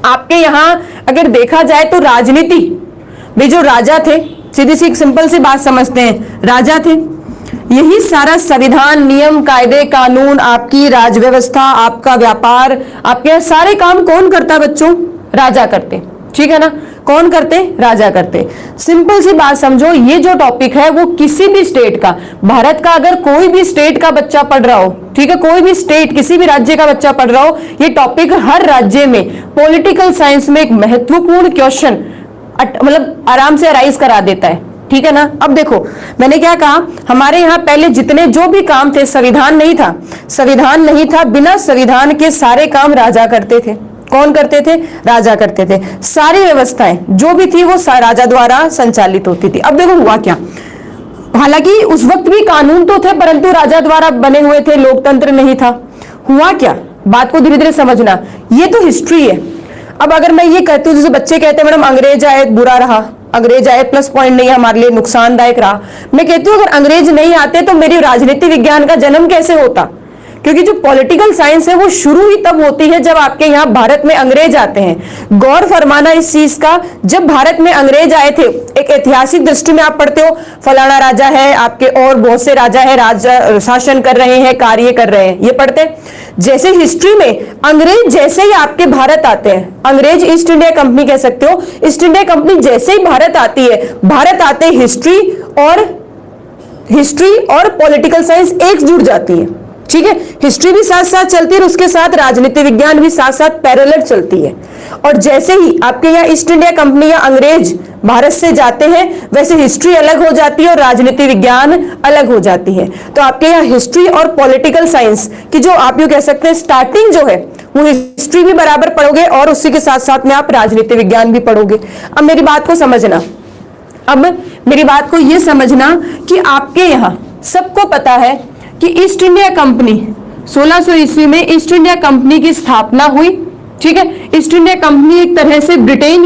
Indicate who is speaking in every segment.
Speaker 1: आपके यहाँ अगर देखा जाए तो राजनीति में जो राजा थे, सीधी सी सिंपल सी बात समझते हैं, राजा थे, यही सारा संविधान, नियम, कायदे, कानून, आपकी राज व्यवस्था, आपका व्यापार, आपके सारे काम कौन करता बच्चों? राजा करते। ठीक है ना, कौन करते? राजा करते। सिंपल सी बात समझो, ये जो टॉपिक है वो किसी भी स्टेट का, भारत का अगर कोई भी स्टेट का बच्चा पढ़ रहा हो, ठीक है, कोई भी स्टेट, किसी भी राज्य का बच्चा पढ़ रहा हो, ये टॉपिक हर राज्य में पॉलिटिकल साइंस में एक महत्वपूर्ण क्वेश्चन मतलब आराम से अराइज करा देता है। ठीक है ना। अब देखो मैंने क्या कहा, हमारे यहाँ पहले जितने जो भी काम थे, संविधान नहीं था, संविधान नहीं था, बिना संविधान के सारे काम राजा करते थे। कौन करते थे? राजा करते थे। सारी व्यवस्थाएं जो भी थी वो राजा द्वारा संचालित होती थी। अब देखो हुआ क्या, हालांकि उस वक्त भी कानून तो थे परंतु राजा द्वारा बने हुए थे, लोकतंत्र नहीं था। हुआ क्या, बात को धीरे धीरे समझना, ये तो हिस्ट्री है। अब अगर मैं ये कहती हूँ, जैसे बच्चे कहते हैं मैडम अंग्रेज आए बुरा रहा, अंग्रेज आए प्लस पॉइंट नहीं, हमारे लिए नुकसानदायक रहा। मैं कहती हूँ अगर अंग्रेज नहीं आते तो मेरी राजनीति विज्ञान का जन्म कैसे होता? क्योंकि जो पॉलिटिकल साइंस है वो शुरू ही तब होती है जब आपके यहाँ भारत में अंग्रेज आते हैं। गौर फरमाना इस चीज का, जब भारत में अंग्रेज आए थे, एक ऐतिहासिक दृष्टि में आप पढ़ते हो फलाना राजा है, आपके और बहुत से राजा है, राजा शासन कर रहे हैं, कार्य कर रहे हैं, ये पढ़ते। जैसे हिस्ट्री में अंग्रेज जैसे ही आपके भारत आते हैं, अंग्रेज ईस्ट इंडिया कंपनी कह सकते हो, ईस्ट इंडिया कंपनी जैसे ही भारत आती है, भारत आते हिस्ट्री और पॉलिटिकल साइंस एक जुड़ जाती है। ठीक है, हिस्ट्री भी साथ साथ चलती है और उसके साथ राजनीति विज्ञान भी साथ साथ पैरेलल चलती है। और जैसे ही आपके यहाँ ईस्ट इंडिया कंपनी या अंग्रेज भारत से जाते हैं, वैसे हिस्ट्री अलग हो जाती है और राजनीति विज्ञान अलग हो जाती है। तो आपके यहाँ हिस्ट्री और पॉलिटिकल साइंस की जो आप यूं कह सकते हैं स्टार्टिंग जो है वो हिस्ट्री भी बराबर पढ़ोगे और उसी के साथ साथ में आप राजनीति विज्ञान भी पढ़ोगे। अब मेरी बात को समझना, अब मेरी बात को यह समझना कि आपके यहाँ सबको पता है कि ईस्ट इंडिया कंपनी 1600 ईस्वी में ईस्ट इंडिया कंपनी की स्थापना हुई। ठीक है, ईस्ट इंडिया कंपनी एक तरह से ब्रिटेन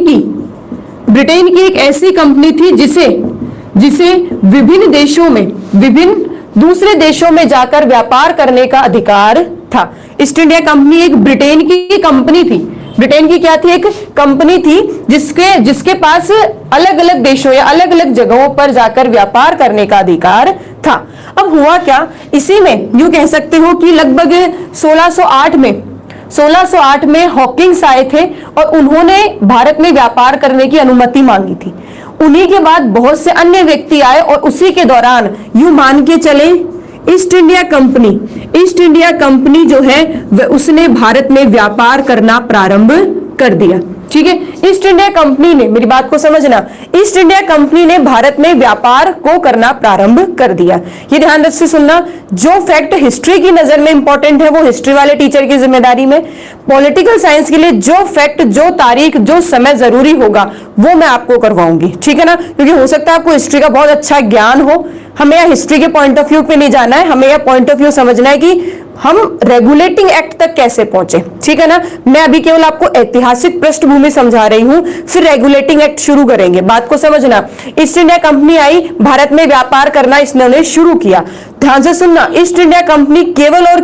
Speaker 1: की एक ऐसी कंपनी थी जिसे विभिन्न देशों में, विभिन्न दूसरे देशों में जाकर व्यापार करने का अधिकार था। ईस्ट इंडिया कंपनी एक ब्रिटेन की कंपनी थी। ब्रिटेन की क्या थी? एक कंपनी थी जिसके पास अलग अलग देशों या अलग अलग जगहों पर जाकर व्यापार करने का अधिकार था। अब हुआ क्या, इसी में यूं कह सकते हो कि लगभग 1608 में हॉकिंस आए थे और उन्होंने भारत में व्यापार करने की अनुमति मांगी थी। उन्हीं के बाद बहुत से अन्य व्यक्ति आए और उसी के दौरान यूं मान के चले ईस्ट इंडिया कंपनी जो है वह उसने भारत में व्यापार करना प्रारंभ कर दिया। ठीक है, ईस्ट इंडिया कंपनी ने, मेरी बात को समझना, ईस्ट इंडिया कंपनी ने भारत में व्यापार को करना प्रारंभ कर दिया। ये ध्यान से सुनना, जो फैक्ट हिस्ट्री की नजर में इंपॉर्टेंट है वो हिस्ट्री वाले टीचर की जिम्मेदारी में, पॉलिटिकल साइंस के लिए जो फैक्ट, जो तारीख, जो समय जरूरी होगा वो मैं आपको करवाऊंगी। ठीक है ना, क्योंकि हो सकता है आपको हिस्ट्री का बहुत अच्छा ज्ञान हो, हमें यहाँ हिस्ट्री के पॉइंट ऑफ व्यू पे नहीं जाना है, हमें यह पॉइंट ऑफ व्यू समझना है कि हम रेगुलेटिंग एक्ट तक कैसे पहुंचे। ठीक है ना, मैं अभी केवल आपको ऐतिहासिक पृष्ठभूमि समझा रही हूं, फिर रेगुलेटिंग एक्ट शुरू करेंगे। बात को समझना, ईस्ट इंडिया कंपनी आई, भारत में व्यापार करना इसने शुरू किया। ध्यान से सुनना, ईस्ट इंडिया कंपनी केवल और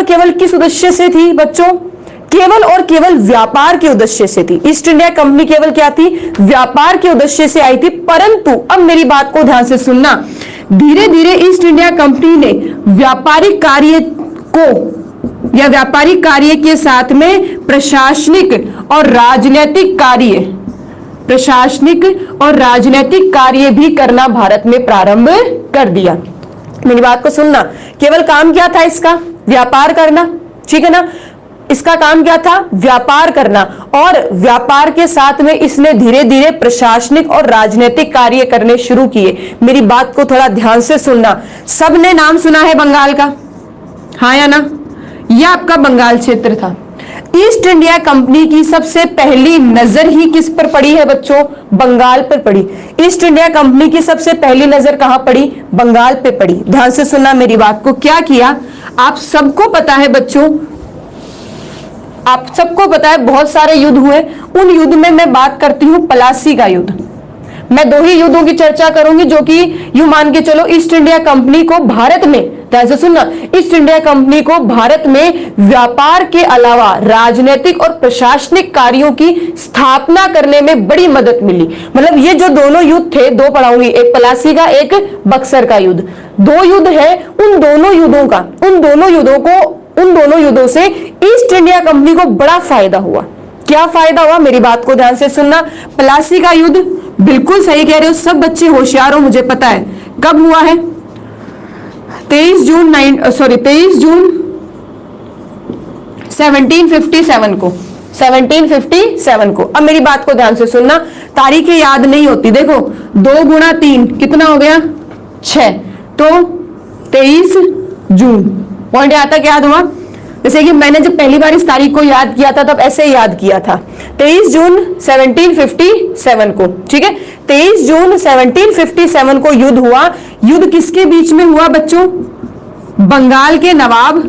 Speaker 1: केवल किस उद्देश्य से थी बच्चों? केवल और केवल व्यापार के उद्देश्य से थी। ईस्ट इंडिया कंपनी केवल क्या थी? व्यापार के उद्देश्य से आई थी। परंतु अब मेरी बात को ध्यान से सुनना, धीरे धीरे ईस्ट इंडिया कंपनी ने व्यापारिक कार्य के साथ में प्रशासनिक और राजनीतिक कार्य भी करना भारत में प्रारंभ कर दिया। मेरी बात को सुनना, केवल काम क्या था इसका? व्यापार करना। ठीक है ना, इसका काम क्या था? व्यापार करना। और व्यापार के साथ में इसने धीरे धीरे प्रशासनिक और राजनीतिक कार्य करने शुरू किए। मेरी बात को थोड़ा ध्यान से सुनना, सबने नाम सुना है बंगाल का, हाँ या ना? यह आपका बंगाल क्षेत्र था। ईस्ट इंडिया कंपनी की सबसे पहली नजर ही किस पर पड़ी है बच्चों? बंगाल पर पड़ी। ईस्ट इंडिया कंपनी की सबसे पहली नजर कहां पड़ी? बंगाल पे पड़ी। ध्यान से सुनना मेरी बात को। क्या किया? आप सबको पता है बच्चों, आप सबको पता है बहुत सारे युद्ध हुए। उन युद्ध में मैं बात करती हूं पलासी का युद्ध। मैं दो ही युद्धों की चर्चा करूंगी जो कि यूं मान के चलो ईस्ट इंडिया कंपनी को भारत में ध्यान से सुनना, ईस्ट इंडिया कंपनी को भारत में व्यापार के अलावा राजनीतिक और प्रशासनिक कार्यों की स्थापना करने में बड़ी मदद मिली। मतलब ये जो दोनों युद्ध थे, दो पढ़ाऊंगी, एक प्लासी का, एक बक्सर का युद्ध, दो युद्ध है, उन दोनों युद्धों से ईस्ट इंडिया कंपनी को बड़ा फायदा हुआ। क्या फायदा हुआ, मेरी बात को ध्यान से सुनना। प्लासी का युद्ध, बिल्कुल सही कह रहे हो, सब बच्चे होशियार हो, मुझे पता है। कब हुआ है? 23 जून 1757 को। अब मेरी बात को ध्यान से सुनना, तारीखें याद नहीं होती। देखो 2 गुणा 3 कितना हो गया? 6, तो 23 जून। पॉइंट यहां तक याद हुआ? जैसे कि मैंने जब पहली बार इस तारीख को याद किया था तब ऐसे याद किया था, 23 जून 1757 को। ठीक है, 23 जून 1757 को युद्ध हुआ। युद्ध किसके बीच में हुआ बच्चों? बंगाल के नवाब,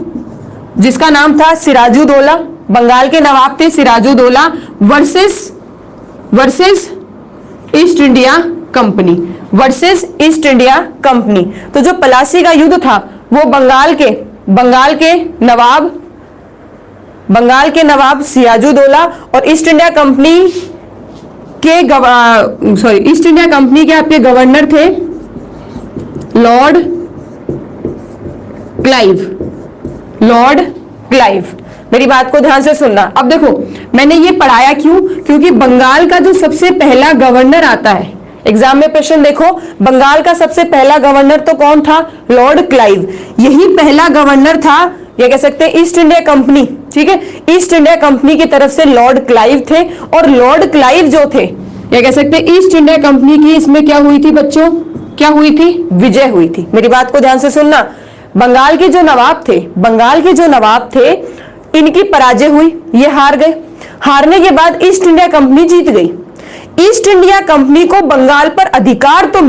Speaker 1: जिसका नाम था सिराजुद्दौला, बंगाल के नवाब थे Sirajuddaulah versus East India Company. तो जो प्लासी का युद्ध था वो बंगाल के नवाब सिराजुद्दौला और ईस्ट इंडिया कंपनी के आपके गवर्नर थे लॉर्ड क्लाइव। मेरी बात को ध्यान से सुनना। अब देखो मैंने ये पढ़ाया क्यों? क्योंकि बंगाल का जो सबसे पहला गवर्नर आता है, एग्जाम में प्रश्न देखो, बंगाल का सबसे पहला गवर्नर तो कौन था? Lord Clive. यही पहला गवर्नर था, ये कह सकते हैं ईस्ट इंडिया कंपनी। ठीक है, ईस्ट इंडिया कंपनी की तरफ से लॉर्ड क्लाइव थे, और लॉर्ड क्लाइव जो थे, ये कह सकते हैं ईस्ट इंडिया कंपनी की इसमें क्या हुई थी बच्चों? क्या हुई थी? विजय हुई थी। मेरी बात को ध्यान से सुनना। बंगाल के जो नवाब थे इनकी पराजय हुई, ये हार गए। हारने के बाद ईस्ट इंडिया कंपनी जीत गई। ईस्ट इंडिया कंपनी को बंगाल पर अधिकार तो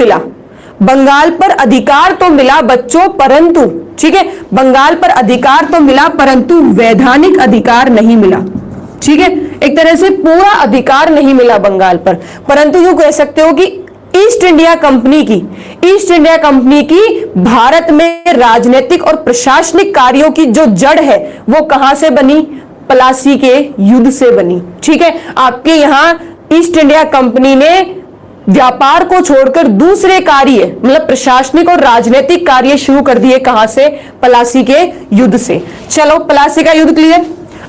Speaker 1: मिला बच्चों, परंतु ठीक है, बंगाल पर अधिकार तो मिला परंतु वैधानिक अधिकार नहीं मिला। ठीक है, एक तरह से पूरा अधिकार नहीं मिला बंगाल पर, परंतु यूं कह सकते हो कि ईस्ट इंडिया कंपनी की भारत में राजनीतिक और प्रशासनिक कार्यों की जो जड़ है वो कहां से बनी? प्लासी के युद्ध से बनी। ठीक है, आपके यहां ईस्ट इंडिया कंपनी ने व्यापार को छोड़कर दूसरे कार्य, मतलब प्रशासनिक और राजनीतिक कार्य शुरू कर दिए। कहां से? प्लासी के युद्ध से। चलो, प्लासी का युद्ध क्लियर।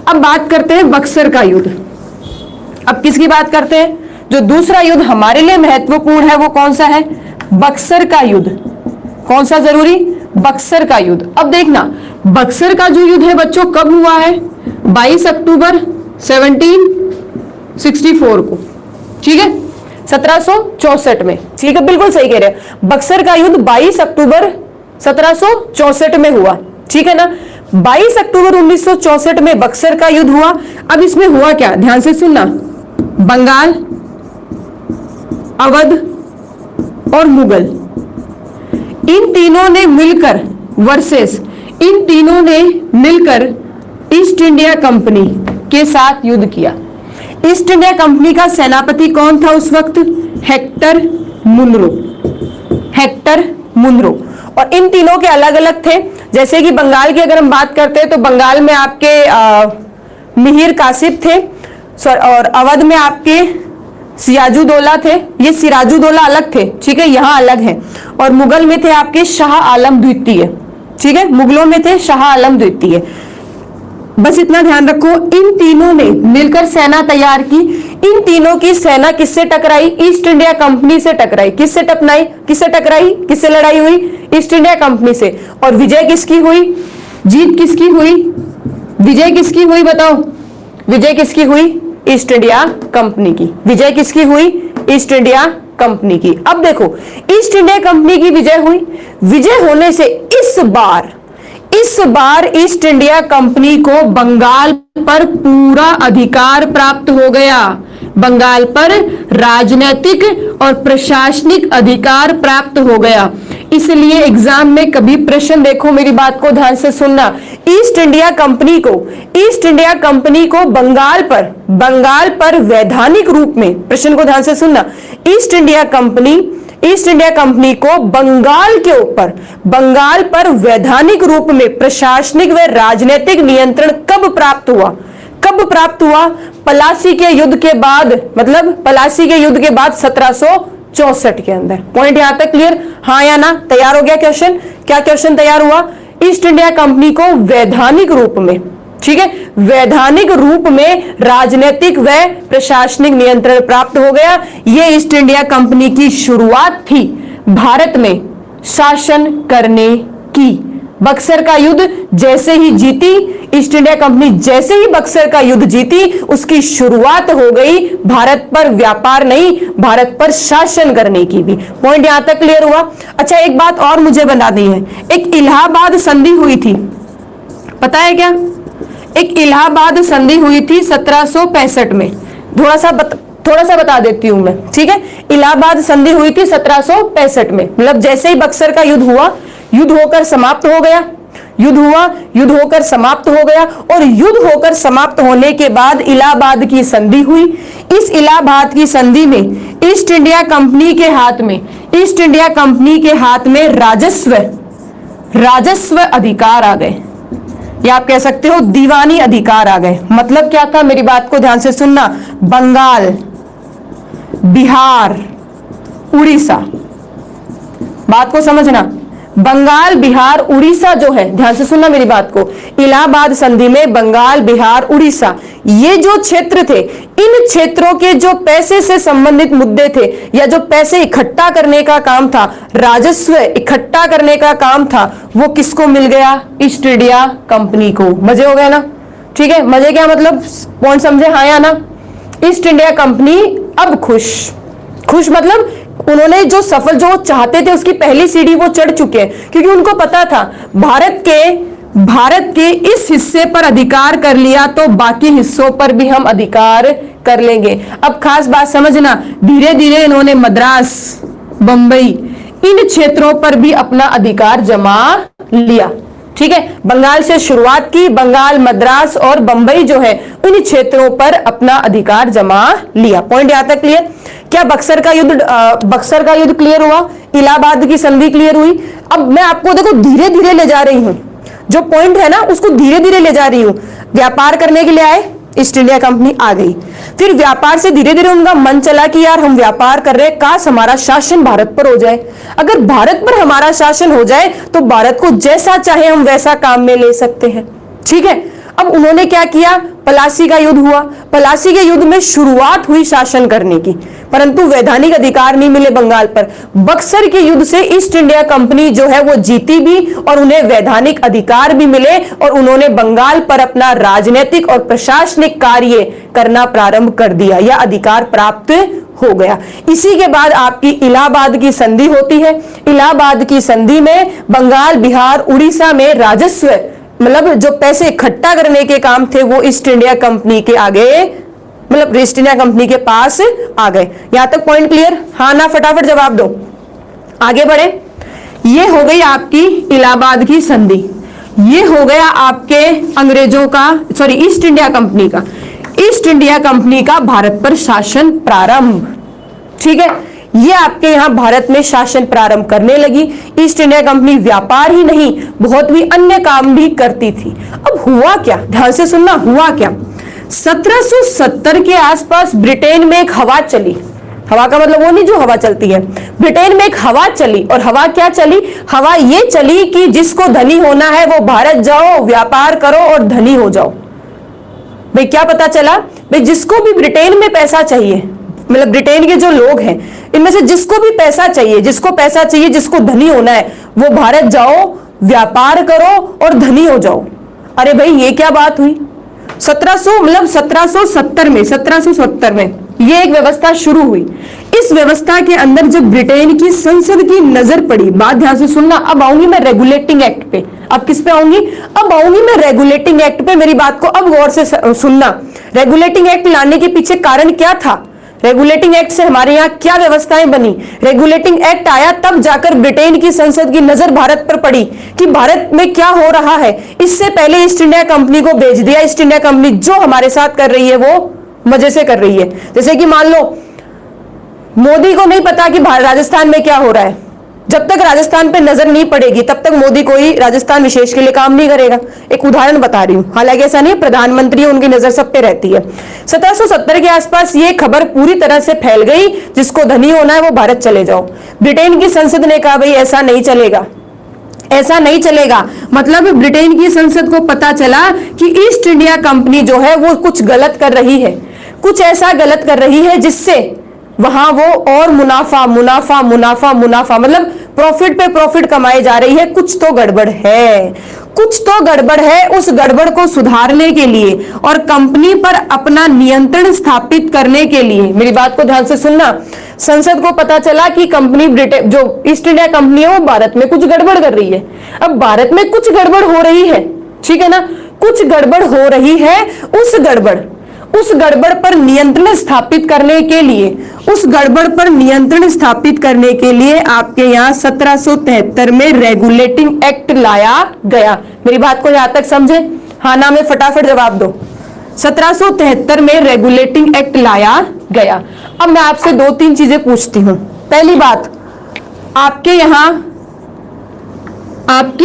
Speaker 1: अब बात करते हैं बक्सर का युद्ध। अब किसकी बात करते हैं? जो दूसरा युद्ध हमारे लिए महत्वपूर्ण है वो कौन सा है? बक्सर का युद्ध। कौन सा जरूरी? बक्सर का युद्ध। अब देखना, बक्सर का जो युद्ध है बच्चों कब हुआ है? 22 अक्टूबर 1764 को। ठीक है, 1764 में। ठीक है, बिल्कुल सही कह रहे हैं। बक्सर का युद्ध 22 अक्टूबर 1764 में हुआ। ठीक है ना, 22 अक्टूबर 1964 में बक्सर का युद्ध हुआ। अब इसमें हुआ क्या, ध्यान से सुनना। बंगाल, अवध और मुगल, इन तीनों ने मिलकर ईस्ट इंडिया कंपनी के साथ युद्ध किया। ईस्ट इंडिया कंपनी का सेनापति कौन था उस वक्त? Hector Munro. और इन तीनों के अलग अलग थे। जैसे कि बंगाल की अगर हम बात करते हैं तो बंगाल में आपके मिहिर कासिम थे, और अवध में आपके सिराजुद्दौला थे। ये सिराजुद्दौला अलग थे, ठीक है, यहाँ अलग है। और मुगल में थे आपके शाह आलम द्वितीय। ठीक है, मुगलों में थे शाह आलम द्वितीय। बस इतना ध्यान रखो, इन तीनों ने मिलकर सेना तैयार की। इन तीनों की सेना किससे टकराई? ईस्ट इंडिया कंपनी से टकराई। किससे टकराई? किससे लड़ाई हुई? ईस्ट इंडिया कंपनी से। और विजय किसकी हुई? जीत किसकी हुई? विजय किसकी हुई बताओ? विजय किसकी हुई? ईस्ट इंडिया कंपनी की। विजय किसकी हुई? ईस्ट इंडिया कंपनी की। अब देखो, ईस्ट इंडिया कंपनी की विजय हुई। विजय होने से इस बार ईस्ट इंडिया कंपनी को बंगाल पर पूरा अधिकार प्राप्त हो गया। बंगाल पर राजनीतिक और प्रशासनिक अधिकार प्राप्त हो गया। इसलिए एग्जाम में कभी प्रश्न देखो, मेरी बात को ध्यान से सुनना, ईस्ट इंडिया कंपनी को बंगाल पर वैधानिक रूप में, प्रश्न को ध्यान से सुनना, east India company east India company को बंगाल पर वैधानिक रूप में प्रशासनिक व राजनीतिक नियंत्रण कब प्राप्त हुआ? पलासी के युद्ध के बाद, मतलब पलासी के युद्ध के बाद 1764 के अंदर। पॉइंट यहां तक क्लियर? हाँ या ना? तैयार हो गया क्वेश्चन? क्या क्वेश्चन तैयार हुआ? ईस्ट इंडिया कंपनी को वैधानिक रूप में, ठीक है, वैधानिक रूप में राजनीतिक व प्रशासनिक नियंत्रण प्राप्त हो गया। यह ईस्ट इंडिया कंपनी की शुरुआत थी भारत में शासन करने की। बक्सर का युद्ध जैसे ही जीती ईस्ट इंडिया कंपनी, जैसे ही बक्सर का युद्ध जीती, उसकी शुरुआत हो गई भारत पर व्यापार नहीं, भारत पर शासन करने की भी। पॉइंट यहां तक क्लियर हुआ? अच्छा, एक बात और मुझे बतानी है। एक इलाहाबाद संधि हुई थी, पता है क्या? एक इलाहाबाद संधि हुई थी 1765 में। थोड़ा सा बता देती हूं मैं, ठीक है। इलाहाबाद संधि हुई थी 1765 में, मतलब जैसे ही बक्सर का युद्ध हुआ, युद्ध होकर समाप्त हो गया, युद्ध होकर समाप्त हो गया, और युद्ध होकर समाप्त होने के बाद इलाहाबाद की संधि हुई। इस इलाहाबाद की संधि में ईस्ट इंडिया कंपनी के हाथ में राजस्व अधिकार आ गए, या आप कह सकते हो दीवानी अधिकार आ गए। मतलब क्या था? मेरी बात को ध्यान से सुनना। बंगाल, बिहार, उड़ीसा, बात को समझना। बंगाल, बिहार, उड़ीसा जो है, ध्यान से सुनना मेरी बात को। इलाहाबाद संधि में बंगाल, बिहार, उड़ीसा, ये जो क्षेत्र थे, इन क्षेत्रों के जो पैसे से संबंधित मुद्दे थे, या जो पैसे इकट्ठा करने का काम था, राजस्व इकट्ठा करने का काम था, वो किसको मिल गया? ईस्ट इंडिया कंपनी को। मजे हो गए ना? ठीक है, मजे क्या मतलब? पॉइंट समझे? हाँ या ना? ईस्ट इंडिया कंपनी अब खुश मतलब उन्होंने जो चाहते थे उसकी पहली सीढ़ी वो चढ़ चुके हैं, क्योंकि उनको पता था भारत के इस हिस्से पर अधिकार कर लिया तो बाकी हिस्सों पर भी हम अधिकार कर लेंगे। अब खास बात समझना, धीरे धीरे इन्होंने मद्रास, बंबई, इन क्षेत्रों पर भी अपना अधिकार जमा लिया। ठीक है, बंगाल से शुरुआत की, बंगाल, मद्रास और बंबई जो है, इन क्षेत्रों पर अपना अधिकार जमा लिया। पॉइंट यहां तक क्लियर? क्या बक्सर का युद्ध क्लियर हुआ? इलाहाबाद की संधि क्लियर हुई? अब मैं आपको देखो धीरे धीरे ले जा रही हूं, जो पॉइंट है ना उसको धीरे धीरे ले जा रही हूं। व्यापार करने के लिए आए, ईस्ट इंडिया कंपनी आ गई, फिर व्यापार से धीरे धीरे उनका मन चला कि यार हम व्यापार कर रहे हैं, काश हमारा शासन भारत पर हो जाए। अगर भारत पर हमारा शासन हो जाए तो भारत को जैसा चाहे हम वैसा काम में ले सकते हैं। ठीक है, अब उन्होंने क्या किया? पलासी का युद्ध हुआ। पलासी के युद्ध में शुरुआत हुई शासन करने की, परंतु वैधानिक अधिकार नहीं मिले बंगाल पर। बक्सर के युद्ध से ईस्ट इंडिया कंपनी जो है वो जीती भी और उन्हें वैधानिक अधिकार भी मिले, और उन्होंने बंगाल पर अपना राजनीतिक और प्रशासनिक कार्य करना प्रारंभ कर दिया, या अधिकार प्राप्त हो गया। इसी के बाद आपकी इलाहाबाद की संधि होती है। इलाहाबाद की संधि में बंगाल, बिहार, उड़ीसा में राजस्व, मतलब जो पैसे इकट्ठा करने के काम थे, वो ईस्ट इंडिया कंपनी के आगे, मतलब ईस्ट इंडिया कंपनी के पास आ गए। यहां तक पॉइंट क्लियर? हाँ ना? फटाफट जवाब दो, आगे बढ़े। ये हो गई आपकी इलाहाबाद की संधि, ये हो गया आपके अंग्रेजों का, सॉरी ईस्ट इंडिया कंपनी का, ईस्ट इंडिया कंपनी का भारत पर शासन प्रारंभ। ठीक है, ये आपके यहां भारत में शासन प्रारंभ करने लगी। ईस्ट इंडिया कंपनी व्यापार ही नहीं, बहुत भी अन्य काम भी करती थी। अब हुआ क्या? ध्यान से सुनना, हुआ क्या? 1770 के आसपास ब्रिटेन में एक हवा चली। हवा का मतलब वो नहीं जो हवा चलती है, ब्रिटेन में एक हवा चली। और हवा क्या चली? हवा ये चली कि जिसको धनी होना है वो भारत जाओ, व्यापार करो और धनी हो जाओ। भाई क्या पता चला? भाई जिसको भी ब्रिटेन में पैसा चाहिए, मतलब ब्रिटेन के जो लोग हैं इनमें से जिसको भी पैसा चाहिए, जिसको धनी होना है, वो भारत जाओ, व्यापार करो और धनी हो जाओ। अरे भाई ये क्या बात हुई? 1770 में ये एक व्यवस्था शुरू हुई। इस व्यवस्था के अंदर जब ब्रिटेन की संसद की नजर पड़ी, बात ध्यान से सुनना, अब आऊंगी मैं रेगुलेटिंग एक्ट पे। अब किस पे आऊंगी? अब आऊंगी मैं रेगुलेटिंग एक्ट पे। मेरी बात को अब गौर से सुनना। रेगुलेटिंग एक्ट लाने के पीछे कारण क्या था? रेगुलेटिंग एक्ट से हमारे यहाँ क्या व्यवस्थाएं बनी? रेगुलेटिंग एक्ट आया तब जाकर ब्रिटेन की संसद की नजर भारत पर पड़ी कि भारत में क्या हो रहा है। इससे पहले ईस्ट इंडिया कंपनी को भेज दिया। ईस्ट इंडिया कंपनी जो हमारे साथ कर रही है वो मजे से कर रही है। जैसे कि मान लो मोदी को नहीं पता कि राजस्थान में क्या हो रहा है। जब तक राजस्थान पे नजर नहीं पड़ेगी तब तक मोदी कोई राजस्थान विशेष के लिए काम नहीं करेगा। एक उदाहरण बता रही हूं, हालांकि ऐसा नहीं, प्रधानमंत्री उनकी नजर सब पे रहती है। 1770 के आसपास ये खबर पूरी तरह से फैल गई, जिसको धनी होना है वो भारत चले जाओ। ब्रिटेन की संसद ने कहा भाई ऐसा नहीं चलेगा, ऐसा नहीं चलेगा। मतलब ब्रिटेन की संसद को पता चला कि ईस्ट इंडिया कंपनी जो है वो कुछ गलत कर रही है, कुछ ऐसा गलत कर रही है जिससे वहां वो और मुनाफा मुनाफा मुनाफा मुनाफा, मतलब प्रॉफिट पे प्रॉफिट कमाई जा रही है। कुछ तो गड़बड़ है, कुछ तो गड़बड़ है। उस गड़बड़ को सुधारने के लिए और कंपनी पर अपना नियंत्रण स्थापित करने के लिए, मेरी बात को ध्यान से सुनना, संसद को पता चला कि कंपनी ब्रिटेन जो ईस्ट इंडिया कंपनी है वो भारत में कुछ गड़बड़ कर रही है। अब भारत में कुछ गड़बड़ हो रही है, ठीक है ना, कुछ गड़बड़ हो रही है। उस गड़बड़ पर नियंत्रण स्थापित करने के लिए, उस गड़बड़ पर नियंत्रण स्थापित करने के लिए आपके यहाँ 1773 में रेगुलेटिंग एक्ट लाया गया। मेरी बात को यहां तक समझे? हाँ ना में फटाफट जवाब दो। 1773 में रेगुलेटिंग एक्ट लाया गया। अब मैं आपसे 2-3 चीजें पूछती हूं। पहली बात, आपके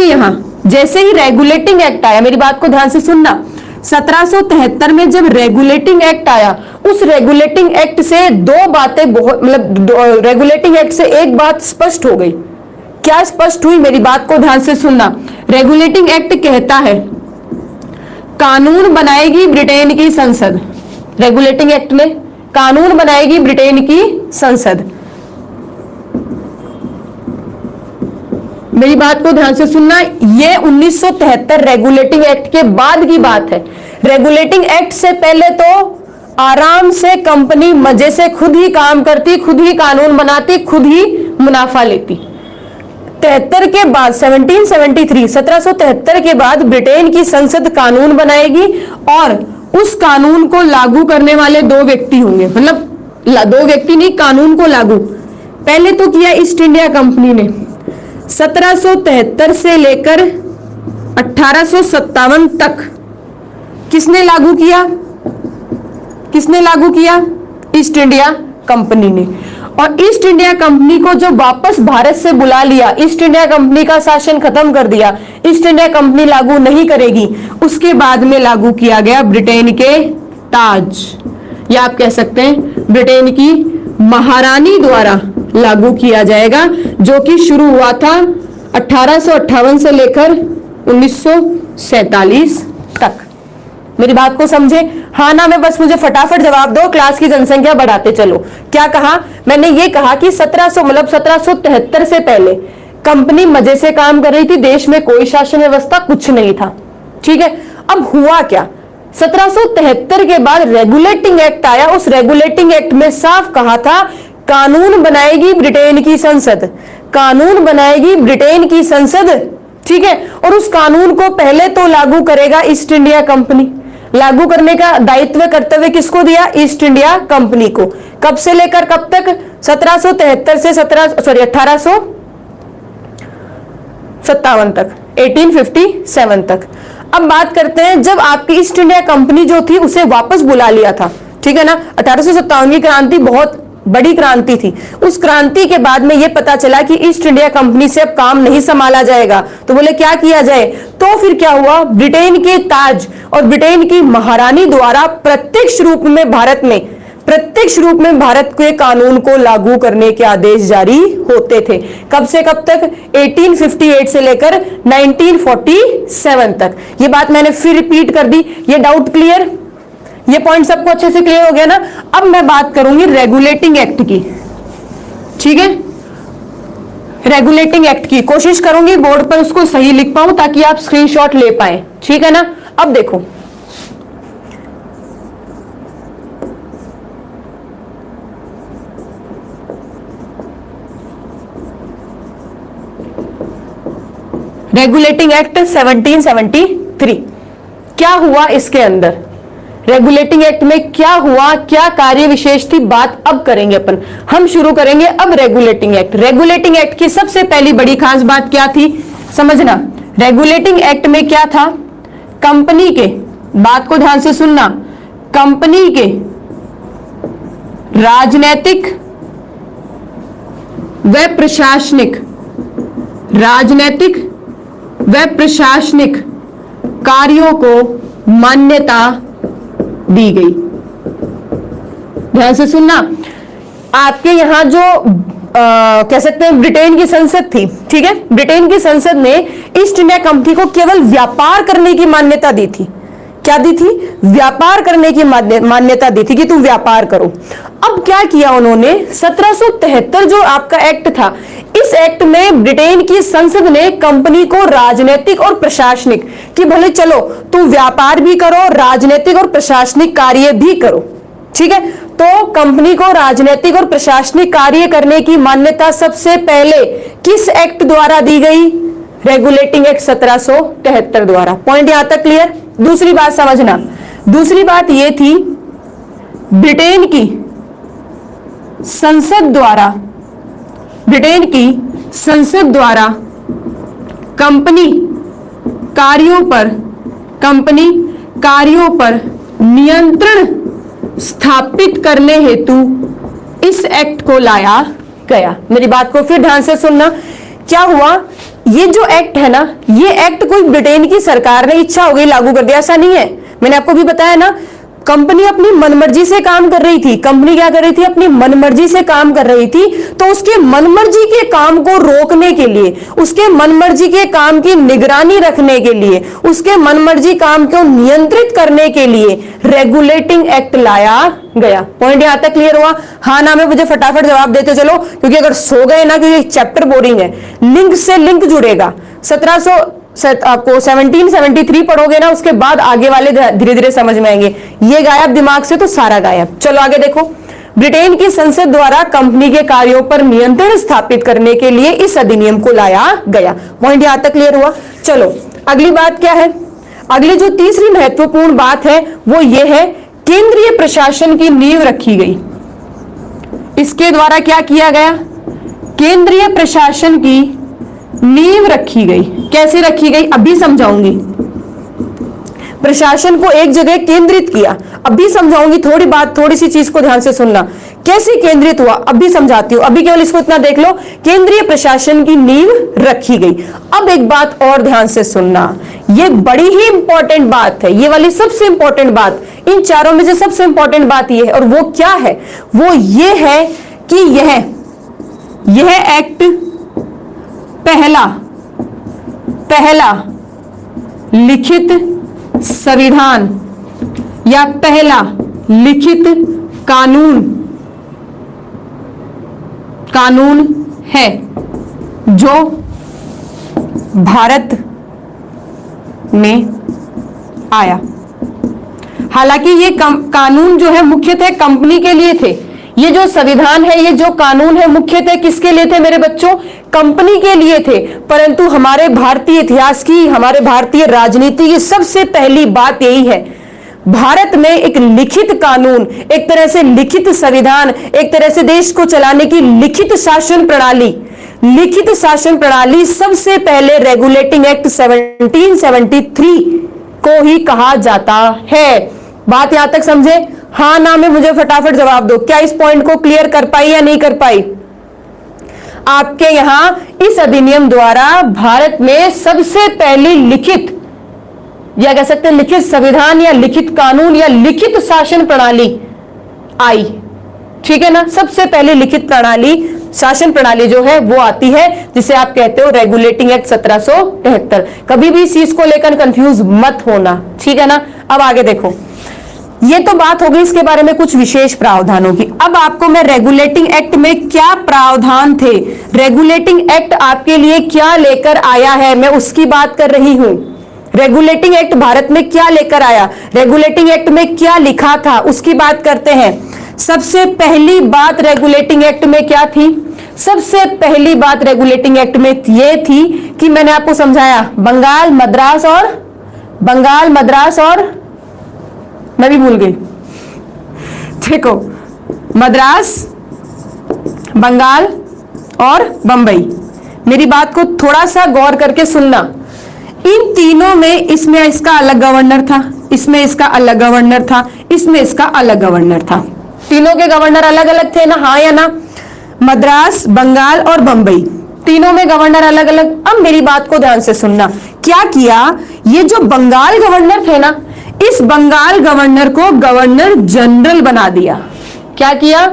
Speaker 1: यहां जैसे ही रेगुलेटिंग एक्ट आया, मेरी बात को ध्यान से सुनना, 1773 में जब रेगुलेटिंग एक्ट आया, उस रेगुलेटिंग एक्ट से दो बातें बहुत, मतलब रेगुलेटिंग एक्ट से एक बात स्पष्ट हो गई। क्या स्पष्ट हुई? मेरी बात को ध्यान से सुनना। रेगुलेटिंग एक्ट कहता है कानून बनाएगी ब्रिटेन की संसद। रेगुलेटिंग एक्ट में कानून बनाएगी ब्रिटेन की संसद। मेरी बात को ध्यान से सुनना, ये 1973 रेगुलेटिंग एक्ट के बाद की बात है। रेगुलेटिंग एक्ट से पहले तो आराम से कंपनी मजे से खुद ही काम करती, खुद ही कानून बनाती, खुद ही मुनाफा लेती। 73 के बाद 1773 के बाद ब्रिटेन की संसद कानून बनाएगी और उस कानून को लागू करने वाले 2 व्यक्ति होंगे, मतलब 2 व्यक्ति नहीं, कानून को लागू पहले तो किया ईस्ट इंडिया कंपनी ने। 1773 से लेकर 1857 तक किसने लागू किया? किसने लागू किया? ईस्ट इंडिया कंपनी ने। और ईस्ट इंडिया कंपनी को जो वापस भारत से बुला लिया, ईस्ट इंडिया कंपनी का शासन खत्म कर दिया, ईस्ट इंडिया कंपनी लागू नहीं करेगी, उसके बाद में लागू किया गया ब्रिटेन के ताज, या आप कह सकते हैं ब्रिटेन की महारानी द्वारा लागू किया जाएगा, जो कि शुरू हुआ था 1858 से लेकर 1947 तक। मेरी बात को समझे? हाँ ना में बस मुझे फटाफट जवाब दो, क्लास की जनसंख्या बढ़ाते चलो। क्या कहा मैंने? ये कहा कि 1773 से पहले कंपनी मजे से काम कर रही थी, देश में कोई शासन व्यवस्था कुछ नहीं था, ठीक है। अब हुआ क्या? 1773 के बाद रेगुलेटिंग एक्ट आया। उस रेगुलेटिंग एक्ट में साफ कहा था कानून बनाएगी ब्रिटेन की संसद, कानून बनाएगी ब्रिटेन की संसद, ठीक है। और उस कानून को पहले तो लागू करेगा ईस्ट इंडिया कंपनी। लागू करने का दायित्व कर्तव्य किसको दिया? ईस्ट इंडिया कंपनी को। कब से लेकर कब तक? 1773 से 1857 तक, 1857 तक। अब बात करते हैं, जब आपकी ईस्ट इंडिया कंपनी जो थी उसे वापस बुला लिया था, ठीक है ना। 1857 की क्रांति बहुत बड़ी क्रांति थी। उस क्रांति के बाद में यह पता चला कि ईस्ट इंडिया कंपनी से अब काम नहीं संभाला जाएगा, तो बोले क्या किया जाए? तो फिर क्या हुआ? ब्रिटेन के ताज और ब्रिटेन की महारानी द्वारा प्रत्यक्ष रूप में भारत के कानून को लागू करने के आदेश जारी होते थे। कब से कब तक? 1858 से लेकर 1947 तक। ये बात मैंने फिर रिपीट कर दी। ये डाउट क्लियर? ये पॉइंट सबको अच्छे से क्लियर हो गया ना? अब मैं बात करूंगी रेगुलेटिंग एक्ट की, ठीक है। रेगुलेटिंग एक्ट की कोशिश करूंगी बोर्ड पर उसको सही लिख पाऊं ताकि आप स्क्रीनशॉट ले पाए, ठीक है ना। अब देखो, रेगुलेटिंग एक्ट 1773 क्या हुआ इसके अंदर? रेगुलेटिंग एक्ट में क्या हुआ, क्या कार्य विशेष थी, बात अब करेंगे अपन। हम शुरू करेंगे अब रेगुलेटिंग एक्ट। रेगुलेटिंग एक्ट की सबसे पहली बड़ी खास बात क्या थी समझना। रेगुलेटिंग एक्ट में क्या था? कंपनी के, बात को ध्यान से सुनना, कंपनी के राजनैतिक व प्रशासनिक, राजनैतिक व प्रशासनिक कार्यों को मान्यता दी गई। ध्यान से सुनना, आपके यहां जो कह सकते हैं ब्रिटेन की संसद थी, ठीक है, ब्रिटेन की संसद ने ईस्ट इंडिया कंपनी को केवल व्यापार करने की मान्यता दी थी। क्या दी थी? व्यापार करने की मान्यता दी थी कि तुम व्यापार करो। अब क्या किया उन्होंने, 1773 जो आपका एक्ट था, इस एक्ट में ब्रिटेन की संसद ने कंपनी को राजनीतिक और प्रशासनिक, कि भले चलो तुम व्यापार भी करो, राजनीतिक और प्रशासनिक कार्य भी करो, ठीक है। तो कंपनी को राजनीतिक और प्रशासनिक कार्य करने की मान्यता सबसे पहले किस एक्ट द्वारा दी गई? रेगुलेटिंग एक्ट 1773 द्वारा। पॉइंट यहां तक क्लियर? दूसरी बात समझना, दूसरी बात यह थी, ब्रिटेन की संसद द्वारा, ब्रिटेन की संसद द्वारा कंपनी कार्यों पर नियंत्रण स्थापित करने हेतु इस एक्ट को लाया गया। मेरी बात को फिर ध्यान से सुनना। क्या हुआ, ये जो एक्ट है ना, ये एक्ट कोई ब्रिटेन की सरकार ने इच्छा हो गई लागू कर दिया, ऐसा नहीं है। मैंने आपको भी बताया ना, कंपनी अपनी मनमर्जी से काम कर रही थी। कंपनी क्या कर रही थी? अपनी मनमर्जी से काम कर रही थी। तो उसके मनमर्जी के काम को रोकने के लिए, उसके मनमर्जी के काम की निगरानी रखने के लिए, उसके मनमर्जी काम को नियंत्रित करने के लिए रेगुलेटिंग एक्ट लाया गया। पॉइंट यहां तक क्लियर हुआ? हाँ ना में मुझे फटाफट जवाब देते चलो, क्योंकि अगर सो गए ना, क्योंकि चैप्टर बोरिंग है, लिंक से लिंक जुड़ेगा। 1773 पढ़ोगे ना, उसके बाद आगे वाले धीरे धीरे समझ में आएंगे। ये गायब दिमाग से तो सारा गायब। चलो आगे देखो, ब्रिटेन की संसद द्वारा कंपनी के कार्यों पर नियंत्रण स्थापित करने के लिए इस अधिनियम को लाया गया। पॉइंट यहां तक क्लियर हुआ? चलो अगली बात क्या है? अगली जो तीसरी महत्वपूर्ण बात है वो ये है, केंद्रीय प्रशासन की नींव रखी गई। इसके द्वारा क्या किया गया? केंद्रीय प्रशासन की नींव रखी गई। कैसे रखी गई अभी समझाऊंगी। प्रशासन को एक जगह केंद्रित किया, अभी समझाऊंगी। थोड़ी बात, थोड़ी सी चीज को ध्यान से सुनना। कैसे केंद्रित हुआ अभी समझाती हूं, अभी केवल इसको इतना देख लो, केंद्रीय प्रशासन की नींव रखी गई। अब एक बात और ध्यान से सुनना, ये बड़ी ही इंपॉर्टेंट बात है, ये वाली सबसे इंपॉर्टेंट बात, इन चारों में से सबसे इंपॉर्टेंट बात ये है। और वो क्या है? वो ये है कि यह एक्ट पहला लिखित संविधान या पहला लिखित कानून है जो भारत में आया। हालांकि ये कानून जो है मुख्यतः कंपनी के लिए थे। ये जो संविधान है, ये जो कानून है, मुख्यतः किसके लिए थे मेरे बच्चों? कंपनी के लिए थे। परंतु हमारे भारतीय इतिहास की, हमारे भारतीय राजनीति की सबसे पहली बात यही है, भारत में एक लिखित कानून, एक तरह से लिखित संविधान, एक तरह से देश को चलाने की लिखित शासन प्रणाली सबसे पहले रेगुलेटिंग एक्ट 1773 को ही कहा जाता है। बात यहां तक समझे? हाँ ना में मुझे फटाफट जवाब दो। क्या इस पॉइंट को क्लियर कर पाई या नहीं कर पाई? आपके यहां इस अधिनियम द्वारा भारत में सबसे पहली लिखित, या कह सकते हैं लिखित संविधान या लिखित कानून या लिखित शासन प्रणाली आई। ठीक है ना? सबसे पहले लिखित प्रणाली, शासन प्रणाली जो है वो आती है, जिसे आप कहते हो रेगुलेटिंग एक्ट 1773। कभी भी इस चीज को लेकर कंफ्यूज मत होना, ठीक है ना? अब आगे देखो, ये तो बात हो गई इसके बारे में कुछ विशेष प्रावधानों की। अब आपको मैं रेगुलेटिंग एक्ट में क्या प्रावधान थे, रेगुलेटिंग एक्ट आपके लिए क्या लेकर आया है, मैं उसकी बात कर रही हूं। रेगुलेटिंग एक्ट भारत में क्या लेकर आया, रेगुलेटिंग एक्ट में क्या लिखा था, उसकी बात करते हैं। सबसे पहली बात रेगुलेटिंग एक्ट में क्या थी? सबसे पहली बात रेगुलेटिंग एक्ट में यह थी कि मैंने आपको समझाया, बंगाल, मद्रास और मैं भी भूल गई, देखो, मद्रास, बंगाल और बंबई। मेरी बात को थोड़ा सा गौर करके सुनना। इन तीनों में, इसमें इसका अलग गवर्नर था, इसमें इसका अलग गवर्नर था, इसमें इसका अलग गवर्नर था। तीनों के गवर्नर अलग अलग थे ना, हाँ या ना? मद्रास, बंगाल और बंबई, तीनों में गवर्नर अलग अलग। अब मेरी बात को ध्यान से सुनना, क्या किया, ये जो बंगाल गवर्नर थे ना, इस बंगाल गवर्नर को गवर्नर जनरल बना दिया। क्या किया,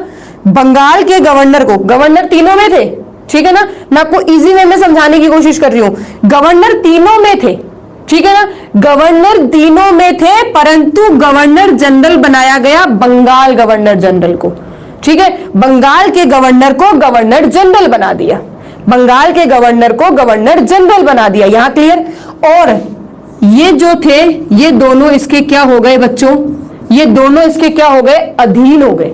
Speaker 1: बंगाल के गवर्नर को, गवर्नर तीनों में थे, ठीक है ना, मैं आपको इजी वे में समझाने की कोशिश कर रही हूं, गवर्नर तीनों में थे, ठीक है ना, गवर्नर तीनों में थे, परंतु गवर्नर जनरल बनाया गया बंगाल गवर्नर जनरल को, ठीक है, बंगाल के गवर्नर को गवर्नर जनरल बना दिया, बंगाल के गवर्नर को गवर्नर जनरल बना दिया, यहां क्लियर। और ये जो थे, ये दोनों इसके क्या हो गए बच्चों, ये दोनों इसके क्या हो गए, अधीन हो गए।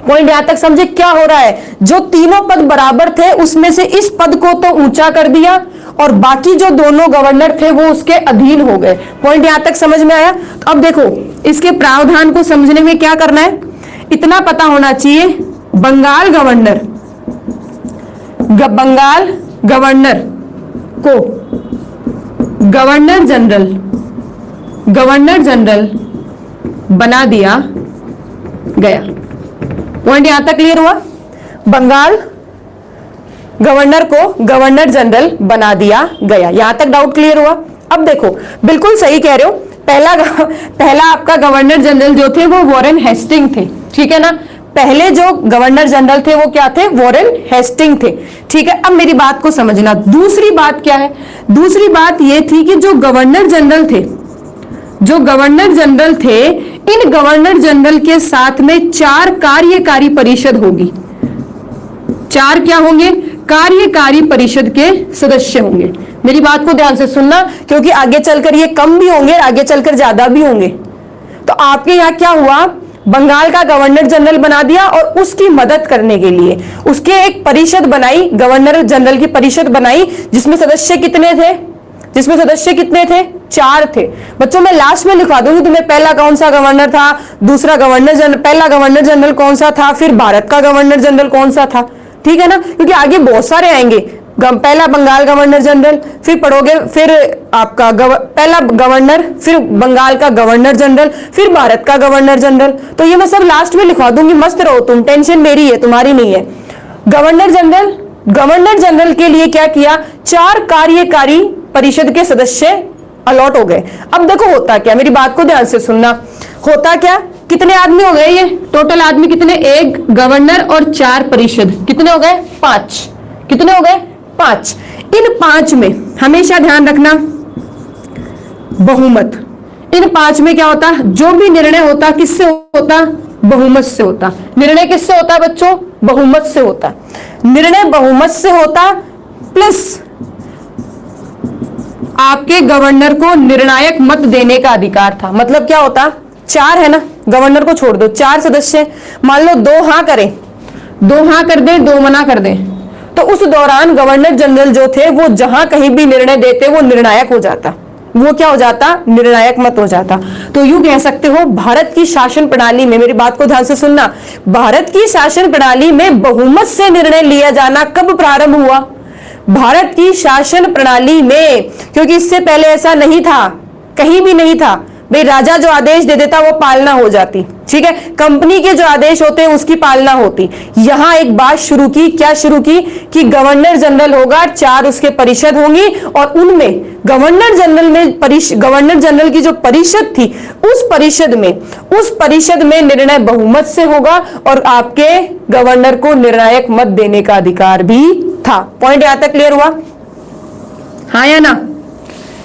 Speaker 1: पॉइंट यहां तक समझे क्या हो रहा है, जो तीनों पद बराबर थे उसमें से इस पद को तो ऊंचा कर दिया और बाकी जो दोनों गवर्नर थे वो उसके अधीन हो गए। पॉइंट यहां तक समझ में आया। तो अब देखो इसके प्रावधान को समझने में क्या करना है, इतना पता होना चाहिए, बंगाल गवर्नर को गवर्नर जनरल बना दिया गया। पॉइंट यहां तक क्लियर हुआ, बंगाल गवर्नर को गवर्नर जनरल बना दिया गया, यहां तक डाउट क्लियर हुआ। अब देखो बिल्कुल सही कह रहे हो, पहला आपका गवर्नर जनरल जो थे वो वॉरेन हेस्टिंग थे, ठीक है ना, पहले जो गवर्नर जनरल थे वो क्या थे, वॉरेन हेस्टिंग थे, ठीक है। अब मेरी बात को समझना, दूसरी बात क्या है, दूसरी बात ये थी कि जो गवर्नर जनरल थे, इन गवर्नर जनरल के साथ में 4 कार्यकारी परिषद होगी, 4 क्या होंगे, कार्यकारी परिषद के सदस्य होंगे। मेरी बात को ध्यान से सुनना, क्योंकि आगे चलकर ये कम भी होंगे, आगे चलकर ज्यादा भी होंगे। तो आपके यहाँ क्या हुआ, बंगाल का गवर्नर जनरल बना दिया और उसकी मदद करने के लिए उसके एक परिषद बनाई, गवर्नर जनरल की परिषद बनाई, जिसमें सदस्य कितने थे, 4 थे। बच्चों मैं लास्ट में लिखवा दूंगी तुम्हें, पहला कौन सा गवर्नर था, दूसरा गवर्नर जनरल, पहला गवर्नर जनरल कौन सा था, फिर भारत का गवर्नर जनरल कौन सा था, ठीक है ना, क्योंकि आगे बहुत सारे आएंगे। पहला बंगाल गवर्नर जनरल, फिर पढ़ोगे, फिर आपका पहला गवर्नर, फिर बंगाल का गवर्नर जनरल, फिर भारत का गवर्नर जनरल। तो ये मैं सब लास्ट में लिखवा दूंगी, मस्त रहो तुम, टेंशन मेरी है तुम्हारी नहीं है। गवर्नर जनरल के लिए क्या किया, 4 कार्यकारी परिषद के सदस्य अलॉट हो गए। अब देखो होता क्या, मेरी बात को ध्यान से सुनना, होता क्या, कितने आदमी हो गए, ये टोटल आदमी कितने, 1 गवर्नर और 4 परिषद, कितने हो गए, 5, कितने हो गए, 5। इन 5 में हमेशा ध्यान रखना बहुमत, इन 5 में क्या होता, जो भी निर्णय होता किससे होता, बहुमत से होता। निर्णय किससे होता बच्चों, बहुमत से होता, निर्णय बहुमत से होता, प्लस आपके गवर्नर को निर्णायक मत देने का अधिकार था। मतलब क्या होता, 4 है ना, गवर्नर को छोड़ दो, 4 सदस्य, मान लो 2 हाँ करें, 2 हाँ कर दें, 2 मना कर दें, तो उस दौरान गवर्नर जनरल जो थे वो जहां कहीं भी निर्णय देते वो निर्णायक हो जाता, वो क्या हो जाता, निर्णायक मत हो जाता। तो यूं कह सकते हो भारत की शासन प्रणाली में, मेरी बात को ध्यान से सुनना, भारत की शासन प्रणाली में बहुमत से निर्णय लिया जाना कब प्रारंभ हुआ, भारत की शासन प्रणाली में, क्योंकि इससे पहले ऐसा नहीं था, कहीं भी नहीं था भाई, राजा जो आदेश दे देता वो पालना हो जाती, ठीक है, कंपनी के जो आदेश होते हैं उसकी पालना होती। यहां एक बात शुरू की, क्या शुरू की, कि गवर्नर जनरल होगा, 4 उसके परिषद होंगी और उनमें गवर्नर जनरल की जो परिषद थी, उस परिषद में निर्णय बहुमत से होगा और आपके गवर्नर को निर्णायक मत देने का अधिकार भी था। पॉइंट यहां तक क्लियर हुआ, हाँ या ना।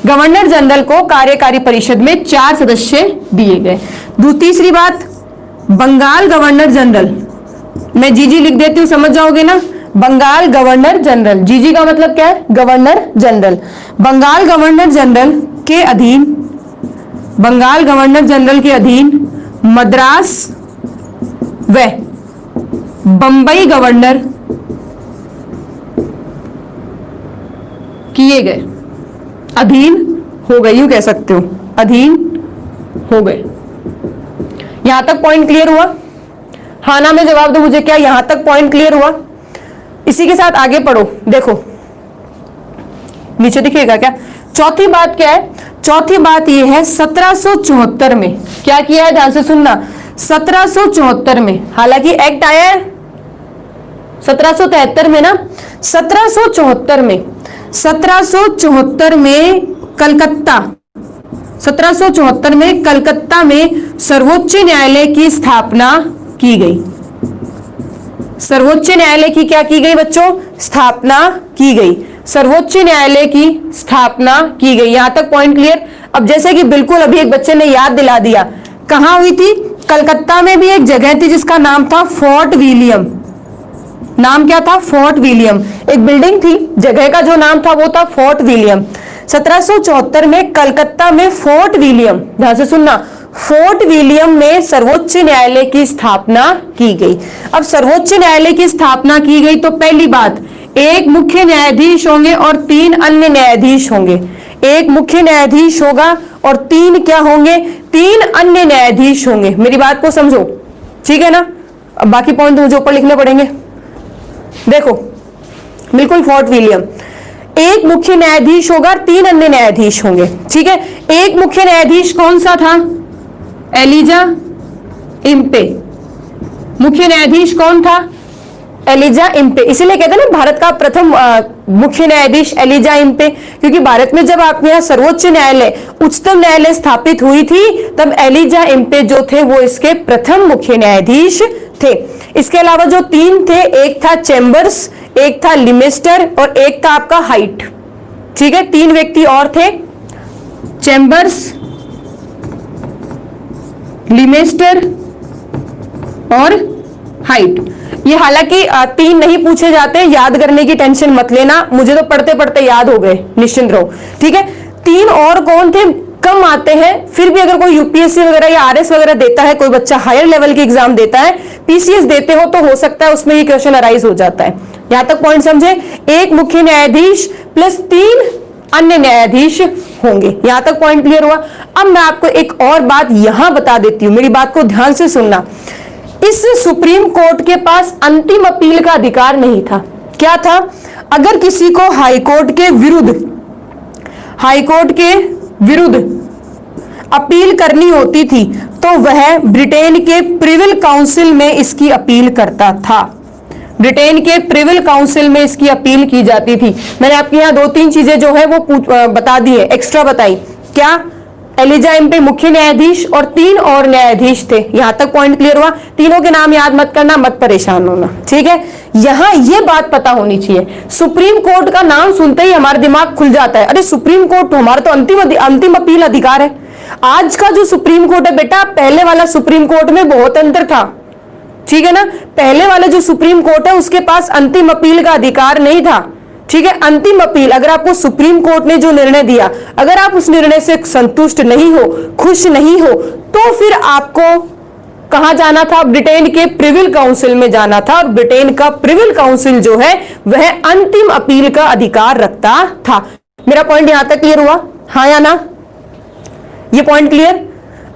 Speaker 1: गवर्नर जनरल को कार्यकारी परिषद में 4 सदस्य दिए गए। तीसरी बात, बंगाल गवर्नर जनरल, मैं जीजी लिख देती हूं, समझ जाओगे ना, बंगाल गवर्नर जनरल, जीजी का मतलब क्या है, governor general. Bengal governor general के अधीन मद्रास व बंबई गवर्नर किए गए, अधीन हो गए, यूं कह सकते हो, अधीन हो गए। यहां तक पॉइंट क्लियर हुआ, हाँ ना में जवाब दो मुझे, क्या यहां तक पॉइंट क्लियर हुआ। इसी के साथ आगे पढ़ो, देखो नीचे दिखेगा क्या, चौथी बात क्या है, चौथी बात यह है 1774 में क्या किया है, ध्यान से सुनना, 1774 में, हालांकि एक्ट आया है 1773 में ना, 1774 में कलकत्ता, 1774 में कलकत्ता में सर्वोच्च न्यायालय की स्थापना की गई। सर्वोच्च न्यायालय की क्या की गई बच्चों? स्थापना की गई। सर्वोच्च न्यायालय की स्थापना की गई। यहां तक पॉइंट क्लियर? अब जैसे कि बिल्कुल अभी एक बच्चे ने याद दिला दिया, कहां हुई थी? कलकत्ता में भी एक जगह थी जिसका नाम था फोर्ट विलियम। नाम क्या था? Fort William. एक बिल्डिंग थी, जगह का जो नाम था वो था फोर्ट विलियम। 1774 में कलकत्ता में फोर्ट विलियम, ध्यान से सुनना, फोर्ट विलियम में सर्वोच्च न्यायालय की स्थापना की गई। अब सर्वोच्च न्यायालय की स्थापना की गई तो पहली बात, एक मुख्य न्यायाधीश होंगे और 3 अन्य न्यायाधीश होंगे। एक मुख्य न्यायाधीश होगा और 3 क्या होंगे? 3 अन्य न्यायाधीश होंगे। मेरी बात को समझो, ठीक है ना? अब बाकी पॉइंट मुझे ऊपर लिखने पड़ेंगे। देखो बिल्कुल फोर्ट विलियम, एक मुख्य न्यायाधीश होगा, 3 अन्य न्यायाधीश होंगे, ठीक है। एक मुख्य न्यायाधीश कौन सा था? Elijah Impey. मुख्य न्यायाधीश कौन था? Elijah Impey. इसीलिए कहते हैं ना भारत का प्रथम मुख्य न्यायाधीश एलिजा इम्पे, क्योंकि भारत में जब आपके यहाँ सर्वोच्च न्यायालय, उच्चतम न्यायालय स्थापित हुई थी तब एलिजा इम्पे जो थे वो इसके प्रथम मुख्य न्यायाधीश थे। इसके अलावा जो 3 थे, एक था चेम्बर्स, एक था लिमेस्टर और एक था आपका हाइट, ठीक है। 3 व्यक्ति और थे, चेम्बर्स, लिमेस्टर और हाइट। ये हालांकि 3 नहीं पूछे जाते, याद करने की टेंशन मत लेना, मुझे तो पढ़ते पढ़ते याद हो गए, निश्चिंत रहो, ठीक है। 3 और कौन थे? कम आते हैं, फिर भी अगर कोई यूपीएससी वगैरह या आरएस वगैरह देता है, कोई बच्चा हायर लेवल की एग्जाम देता है, पीसीएस देते हो तो हो सकता है उसमें ये क्वेश्चन अराइज हो जाता है। यहां तक पॉइंट समझे? एक मुख्य न्यायाधीश प्लस 3 अन्य न्यायाधीश होंगे। यहां तक पॉइंट क्लियर हुआ? अब मैं आपको एक और बात यहां बता देती हूं, मेरी बात को ध्यान से सुनना। इस सुप्रीम कोर्ट के पास अंतिम अपील का अधिकार नहीं था। क्या था? अगर किसी को हाईकोर्ट के विरुद्ध अपील करनी होती थी तो वह ब्रिटेन के प्रिविल काउंसिल में इसकी अपील करता था। ब्रिटेन के प्रिविल काउंसिल में इसकी अपील की जाती थी। मैंने आपके यहाँ 2-3 चीजें जो है वो बता दी है, एक्स्ट्रा बताई। क्या? एलिजा इम्पे मुख्य न्यायाधीश और 3 और न्यायाधीश थे। यहां तक पॉइंट क्लियर हुआ? तीनों के नाम याद मत करना, मत परेशान होना, ठीक है। यहां ये बात पता होनी चाहिए, सुप्रीम कोर्ट का नाम सुनते ही हमारा दिमाग खुल जाता है, अरे सुप्रीम कोर्ट तो हमारा तो अंतिम अपील अधिकार है। आज का जो सुप्रीम कोर्ट है बेटा, पहले वाला सुप्रीम कोर्ट में बहुत अंतर था, ठीक है ना। पहले वाला जो सुप्रीम कोर्ट है उसके पास अंतिम अपील का अधिकार नहीं था, ठीक है। अंतिम अपील, अगर आपको सुप्रीम कोर्ट ने जो निर्णय दिया, अगर आप उस निर्णय से संतुष्ट नहीं हो, खुश नहीं हो, तो फिर आपको कहां जाना था? ब्रिटेन के प्रिविल काउंसिल में जाना था। और ब्रिटेन का प्रिविल काउंसिल जो है वह अंतिम अपील का अधिकार रखता था। मेरा पॉइंट यहां तक क्लियर हुआ? हाँ या ना? ये पॉइंट क्लियर?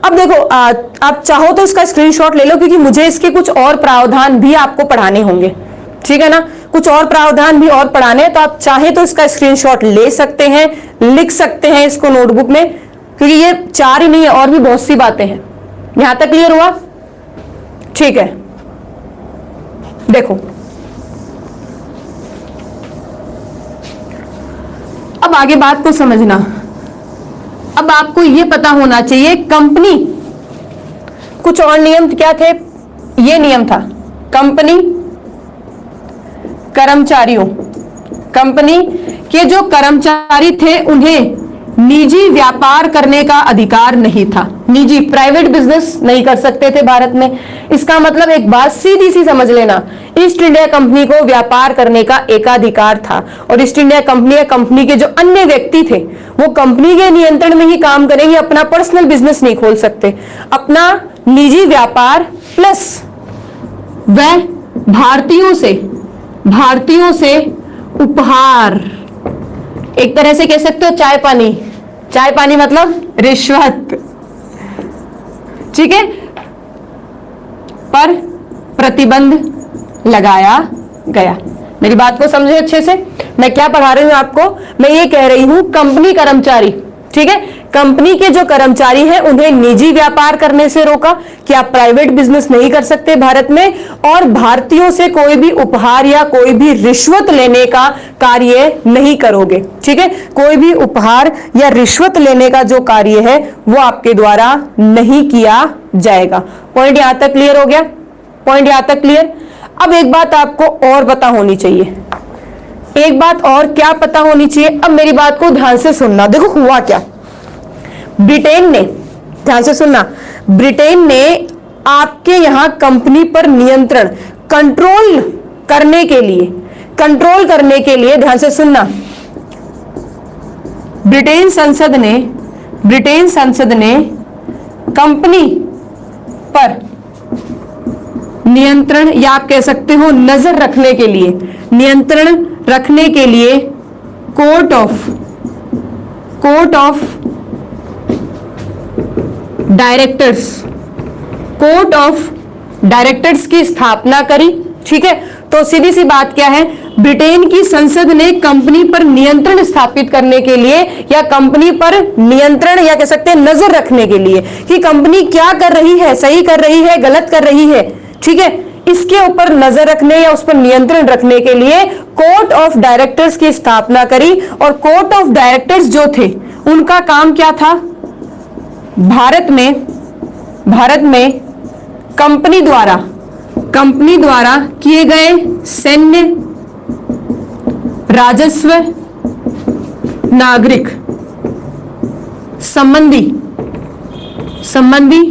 Speaker 1: अब देखो आप चाहो तो इसका स्क्रीनशॉट ले लो, क्योंकि मुझे इसके कुछ और प्रावधान भी आपको पढ़ाने होंगे, ठीक है ना। कुछ और प्रावधान भी और पढ़ाने, तो आप चाहे तो इसका स्क्रीनशॉट ले सकते हैं, लिख सकते हैं इसको नोटबुक में, क्योंकि ये 4 ही नहीं है, और भी बहुत सी बातें हैं। यहां तक क्लियर हुआ? ठीक है। देखो अब आगे बात को समझना। अब आपको यह पता होना चाहिए कंपनी, कुछ और नियम क्या थे? ये नियम था, कंपनी कर्मचारियों, कंपनी के जो कर्मचारी थे उन्हें निजी व्यापार करने का अधिकार नहीं था। निजी, प्राइवेट बिजनेस नहीं कर सकते थे भारत में। इसका मतलब एक बात सीधी सी समझ लेना, ईस्ट इंडिया कंपनी को व्यापार करने का एकाधिकार था। और ईस्ट इंडिया कंपनी या कंपनी के जो अन्य व्यक्ति थे वो कंपनी के नियंत्रण में ही काम करेंगे, अपना पर्सनल बिजनेस नहीं खोल सकते। अपना निजी व्यापार प्लस वह भारतीयों से उपहार, एक तरह से कह सकते हो चाय पानी मतलब रिश्वत, ठीक है, पर प्रतिबंध लगाया गया। मेरी बात को समझे अच्छे से? मैं क्या पढ़ा रही हूं आपको? मैं ये कह रही हूं कंपनी कर्मचारी, ठीक है, कंपनी के जो कर्मचारी हैं उन्हें निजी व्यापार करने से रोका कि आप प्राइवेट बिजनेस नहीं कर सकते भारत में, और भारतीयों से कोई भी उपहार या कोई भी रिश्वत लेने का कार्य नहीं करोगे। ठीक है, कोई भी उपहार या रिश्वत लेने का जो कार्य है वो आपके द्वारा नहीं किया जाएगा। पॉइंट यहां तक क्लियर हो गया? पॉइंट यहां तक क्लियर? अब एक बात आपको और पता होनी चाहिए, एक बात और क्या पता होनी चाहिए। अब मेरी बात को ध्यान से सुनना। देखो हुआ क्या, ब्रिटेन ने, ध्यान से सुनना, ब्रिटेन ने आपके यहां कंपनी पर नियंत्रण, कंट्रोल करने के लिए, ध्यान से सुनना, ब्रिटेन संसद ने कंपनी पर नियंत्रण, या आप कह सकते हो नजर रखने के लिए, नियंत्रण रखने के लिए कोर्ट ऑफ डायरेक्टर्स की स्थापना करी। ठीक है, तो सीधी सी बात क्या है, ब्रिटेन की संसद ने कंपनी पर नियंत्रण स्थापित करने के लिए, या कंपनी पर नियंत्रण, या कह सकते हैं नजर रखने के लिए कि कंपनी क्या कर रही है, सही कर रही है, गलत कर रही है, ठीक है, इसके ऊपर नजर रखने या उस पर नियंत्रण रखने के लिए कोर्ट ऑफ डायरेक्टर्स की स्थापना करी। और कोर्ट ऑफ डायरेक्टर्स जो थे उनका काम क्या था, भारत में कंपनी द्वारा किए गए सैन्य, राजस्व, नागरिक संबंधी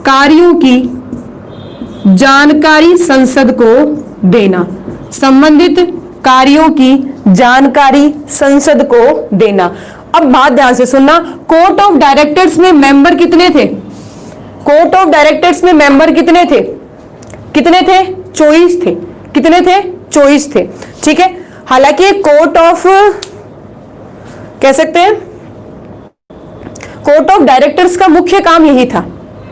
Speaker 1: कार्यों की जानकारी संसद को देना, संबंधित कार्यों की जानकारी संसद को देना। अब बात ध्यान से सुनना, कोर्ट ऑफ डायरेक्टर्स में मेंबर कितने थे? कोर्ट ऑफ डायरेक्टर्स में मेंबर कितने थे? 24 थे। कितने थे? 24 थे। ठीक है, हालांकि कोर्ट ऑफ, कह सकते हैं कोर्ट ऑफ डायरेक्टर्स का मुख्य काम यही था।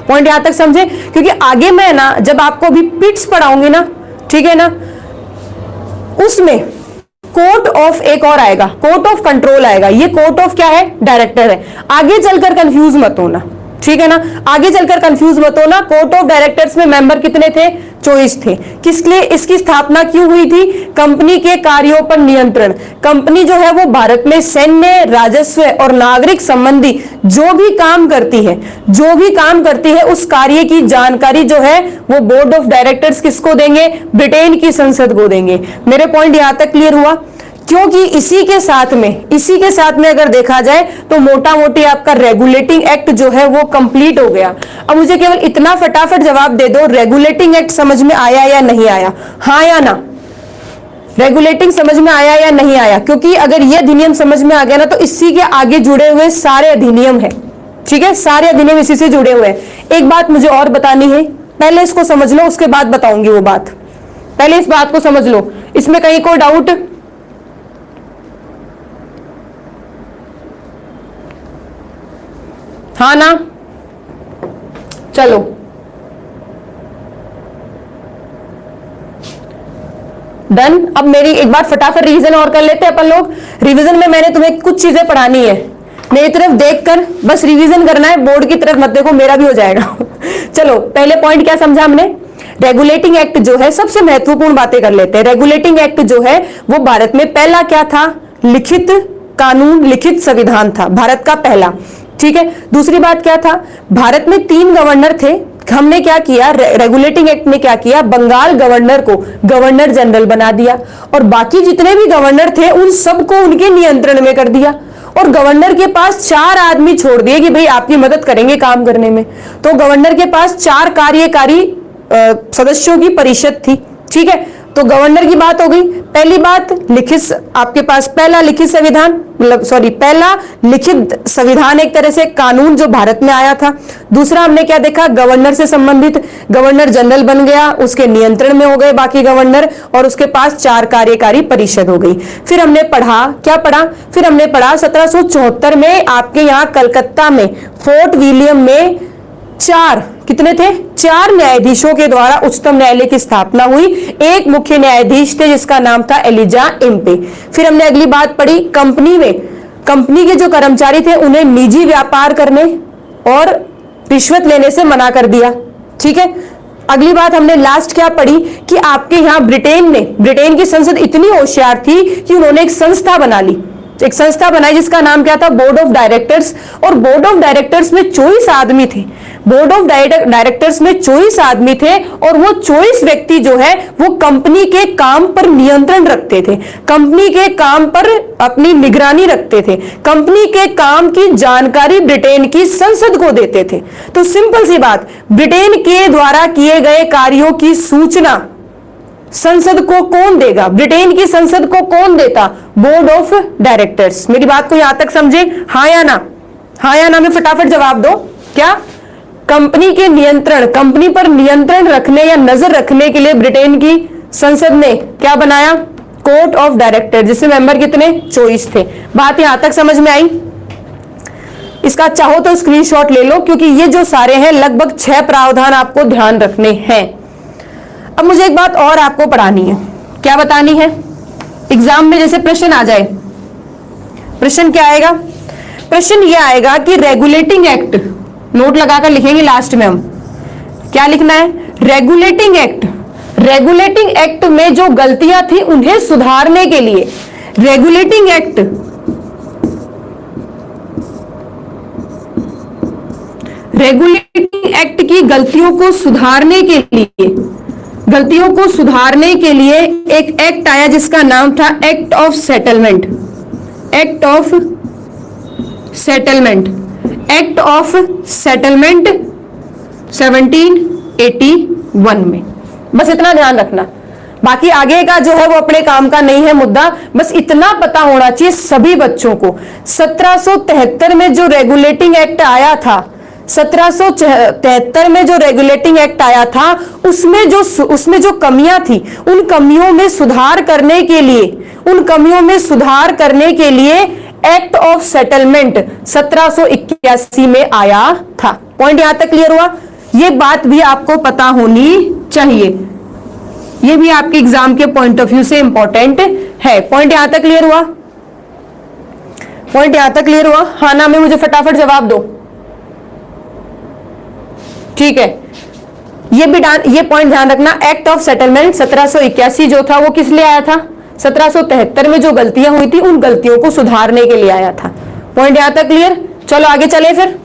Speaker 1: पॉइंट यहां तक समझे, क्योंकि आगे मैं ना जब आपको भी पिट्स पढ़ाऊंगी ना, ठीक है ना, उसमें कोर्ट ऑफ एक और आएगा, कोर्ट ऑफ कंट्रोल आएगा। ये कोर्ट ऑफ क्या है? डायरेक्टर है। आगे चलकर कंफ्यूज मत होना, ठीक है ना, आगे चलकर कंफ्यूज मत होना। कोर्ट ऑफ डायरेक्टर्स में मेंबर कितने थे? 24 थे। किस लिए इसकी स्थापना क्यों हुई थी? कंपनी के कार्यों पर नियंत्रण। कंपनी जो है वो भारत में सैन्य, राजस्व और नागरिक संबंधी जो भी काम करती है उस कार्य की जानकारी जो है वो बोर्ड ऑफ डायरेक्टर्स किसको देंगे? ब्रिटेन की संसद को देंगे। मेरे पॉइंट यहां तक क्लियर हुआ? क्योंकि इसी के साथ में अगर देखा जाए तो मोटा मोटी आपका रेगुलेटिंग एक्ट जो है वो कंप्लीट हो गया। अब मुझे केवल इतना फटाफट जवाब दे दो, रेगुलेटिंग एक्ट समझ में आया या नहीं आया? हाँ या ना? रेगुलेटिंग समझ में आया या नहीं आया? क्योंकि अगर ये अधिनियम समझ में आ गया ना तो इसी के आगे जुड़े हुए सारे अधिनियम है, ठीक है, सारे अधिनियम इसी से जुड़े हुए हैं। एक बात मुझे और बतानी है, पहले इसको समझ लो, उसके बाद बताऊंगी वो बात। पहले इस बात को समझ लो, इसमें कहीं कोई डाउट? हाँ ना? चलो डन। अब मेरी एक बार फटाफट रिवीजन और कर लेते हैं अपन लोग। रिवीजन में मैंने तुम्हें कुछ चीजें पढ़ानी है, मेरी तरफ देखकर बस रिवीजन करना है, बोर्ड की तरफ मत देखो, मेरा भी हो जाएगा। चलो पहले पॉइंट क्या समझा हमने? रेगुलेटिंग एक्ट जो है, सबसे महत्वपूर्ण बातें कर लेते हैं। रेगुलेटिंग एक्ट जो है वो भारत में पहला क्या था? लिखित कानून, लिखित संविधान था भारत का पहला, ठीक है। दूसरी बात क्या था? भारत में 3 गवर्नर थे। हमने क्या किया? रेगुलेटिंग एक्ट में क्या किया? बंगाल गवर्नर को गवर्नर जनरल बना दिया और बाकी जितने भी गवर्नर थे उन सबको उनके नियंत्रण में कर दिया और गवर्नर के पास 4 आदमी छोड़ दिए कि भाई आपकी मदद करेंगे काम करने में। तो गवर्नर के पास 4 कार्यकारी सदस्यों की परिषद थी, ठीक है। तो गवर्नर की बात हो गई। पहली बात लिखित, आपके पास पहला लिखित संविधान, पहला लिखित संविधान एक तरह से कानून जो भारत में आया था। दूसरा हमने क्या देखा? गवर्नर से संबंधित, गवर्नर जनरल बन गया, उसके नियंत्रण में हो गए बाकी गवर्नर और उसके पास 4 कार्यकारी परिषद हो गई। फिर हमने पढ़ा, क्या पढ़ा? फिर हमने पढ़ा 1774 में आपके यहाँ कलकत्ता में फोर्ट विलियम में 4, कितने थे? 4 न्यायाधीशों के द्वारा उच्चतम न्यायालय की स्थापना हुई। एक मुख्य न्यायाधीश थे जिसका नाम था एलिजा इम्पे। फिर हमने अगली बात पढ़ी, कंपनी में कंपनी के जो कर्मचारी थे उन्हें निजी व्यापार करने और रिश्वत लेने से मना कर दिया। ठीक है, अगली बात हमने लास्ट क्या पढ़ी कि आपके यहां ब्रिटेन की संसद इतनी होशियार थी कि उन्होंने एक संस्था बना ली, एक संस्था बनाई जिसका नाम क्या था, बोर्ड ऑफ डायरेक्टर्स। और बोर्ड ऑफ डायरेक्टर्स में 24 आदमी थे, बोर्ड ऑफ डायरेक्टर्स में 24 आदमी थे और वो 24 व्यक्ति जो है वो कंपनी के काम पर नियंत्रण रखते थे, कंपनी के काम पर अपनी निगरानी रखते थे, कंपनी के काम की जानकारी ब्रिटेन की संसद को देते थे। तो सिंपल सी बात, ब्रिटेन के द्वारा किए गए कार्यों की सूचना संसद को कौन देगा, ब्रिटेन की संसद को कौन देता, बोर्ड ऑफ डायरेक्टर्स। मेरी बात को यहां तक समझे, हाँ या ना, हाँ या ना में फटाफट जवाब दो। क्या कंपनी के नियंत्रण, कंपनी पर नियंत्रण रखने या नजर रखने के लिए ब्रिटेन की संसद ने क्या बनाया, कोर्ट ऑफ डायरेक्टर, जिसमें मेंबर कितने, 24 थे। बात यहां तक समझ में आई। इसका चाहो तो स्क्रीनशॉट ले लो, क्योंकि ये जो सारे हैं लगभग 6 प्रावधान आपको ध्यान रखने हैं। अब मुझे एक बात और आपको पढ़ानी है। क्या बतानी है, एग्जाम में जैसे प्रश्न आ जाए, प्रश्न क्या आएगा, प्रश्न ये आएगा कि रेगुलेटिंग एक्ट, नोट लगाकर लिखेंगे लास्ट में हम, क्या लिखना है, रेगुलेटिंग एक्ट। रेगुलेटिंग एक्ट में जो गलतियां थी उन्हें सुधारने के लिए, रेगुलेटिंग एक्ट की गलतियों को सुधारने के लिए, गलतियों को सुधारने के लिए एक एक्ट आया जिसका नाम था act of settlement, act of settlement, act of settlement 1781 में। बस इतना ध्यान रखना, बाकी आगे का जो है वो अपने काम का नहीं है मुद्दा, बस इतना पता होना चाहिए सभी बच्चों को। 1773 में जो रेगुलेटिंग एक्ट आया था, 1773 में जो रेगुलेटिंग एक्ट आया था, उसमें जो कमियां थी, उन कमियों में सुधार करने के लिए, उन कमियों में सुधार करने के लिए एक्ट ऑफ सेटलमेंट 1781 में आया था। पॉइंट यहां तक क्लियर हुआ, ये बात भी आपको पता होनी चाहिए, ये भी आपके एग्जाम के पॉइंट ऑफ व्यू से इंपॉर्टेंट है। पॉइंट यहां तक क्लियर हुआ, पॉइंट यहां तक क्लियर हुआ, हाँ ना में मुझे फटाफट जवाब दो। ठीक है, ये पॉइंट ध्यान रखना, एक्ट ऑफ सेटलमेंट 1781 जो था वो किस लिए आया था, 1773 में जो गलतियां हुई थी उन गलतियों को सुधारने के लिए आया था। पॉइंट यहां तक क्लियर, चलो आगे चले फिर,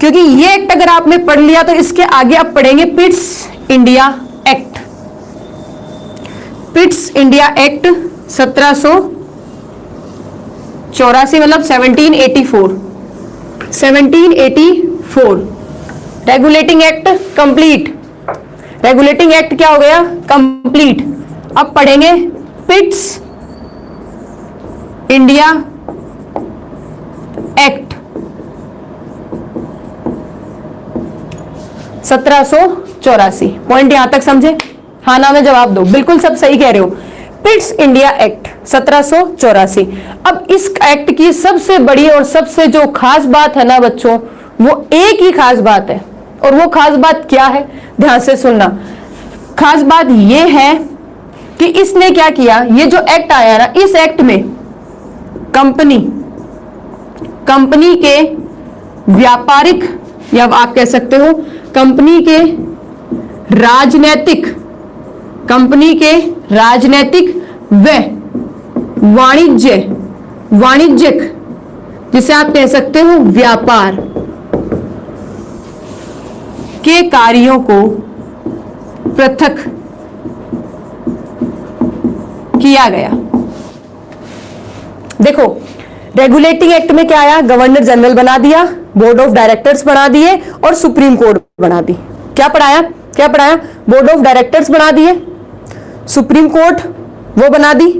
Speaker 1: क्योंकि ये एक्ट अगर आपने पढ़ लिया तो इसके आगे आप पढ़ेंगे Pitt's India act. Pitt's India act 1784 मतलब 1784 regulating act complete, regulating act क्या हो गया, कंप्लीट। अब पढ़ेंगे पिट्स इंडिया एक्ट 1784। पॉइंट यहां तक समझे, हाँ ना में जवाब दो, बिल्कुल सब सही कह रहे हो। Pitt's India act 1784। अब इस एक्ट की सबसे बड़ी और सबसे जो खास बात है ना बच्चों, वो एक ही खास बात है, और वो खास बात क्या है, ध्यान से सुनना। खास बात ये है कि इसने क्या किया, ये जो एक्ट आया ना, इस एक्ट में कंपनी के व्यापारिक, या आप कह सकते हो कंपनी के राजनैतिक व वाणिज्यिक, जिसे आप कह सकते हो व्यापार के कार्यों को पृथक किया गया। देखो रेगुलेटिंग एक्ट में क्या आया, गवर्नर जनरल बना दिया, बोर्ड ऑफ डायरेक्टर्स बना दिए और सुप्रीम कोर्ट बना दी। क्या पढ़ाया, बोर्ड ऑफ डायरेक्टर्स बना दिए, सुप्रीम कोर्ट वो बना दी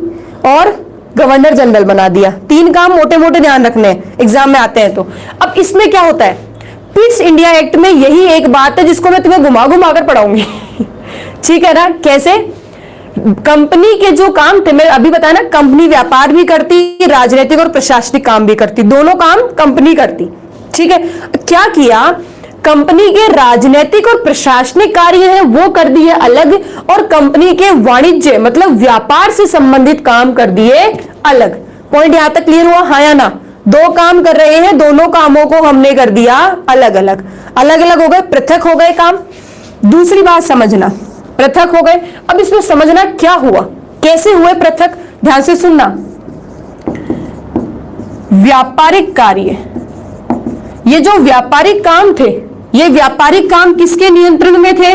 Speaker 1: और गवर्नर जनरल बना दिया। 3 काम मोटे मोटे ध्यान रखने हैं, एग्जाम में आते हैं तो। अब इसमें क्या होता है, पिट्स इंडिया एक्ट में यही एक बात है जिसको मैं तुम्हें घुमा घुमा कर पढ़ाऊंगी ठीक है ना, कैसे, कंपनी के जो काम थे, मैं अभी बताया ना, कंपनी व्यापार भी करती, राजनीतिक और प्रशासनिक काम भी करती, दोनों काम कंपनी करती। ठीक है, क्या किया, कंपनी के राजनीतिक और प्रशासनिक कार्य हैं वो कर दिए अलग, और कंपनी के वाणिज्य मतलब व्यापार से संबंधित काम कर दिए अलग। पॉइंट यहां तक क्लियर हुआ, हाँ या ना, दो काम कर रहे हैं, दोनों कामों को हमने कर दिया अलग अलग, अलग अलग हो गए, पृथक हो गए काम। दूसरी बात समझना, पृथक हो गए। अब इसमें समझना क्या हुआ, कैसे हुए पृथक, ध्यान से सुनना। व्यापारिक कार्य, ये जो व्यापारिक काम थे, ये व्यापारिक काम किसके नियंत्रण में थे?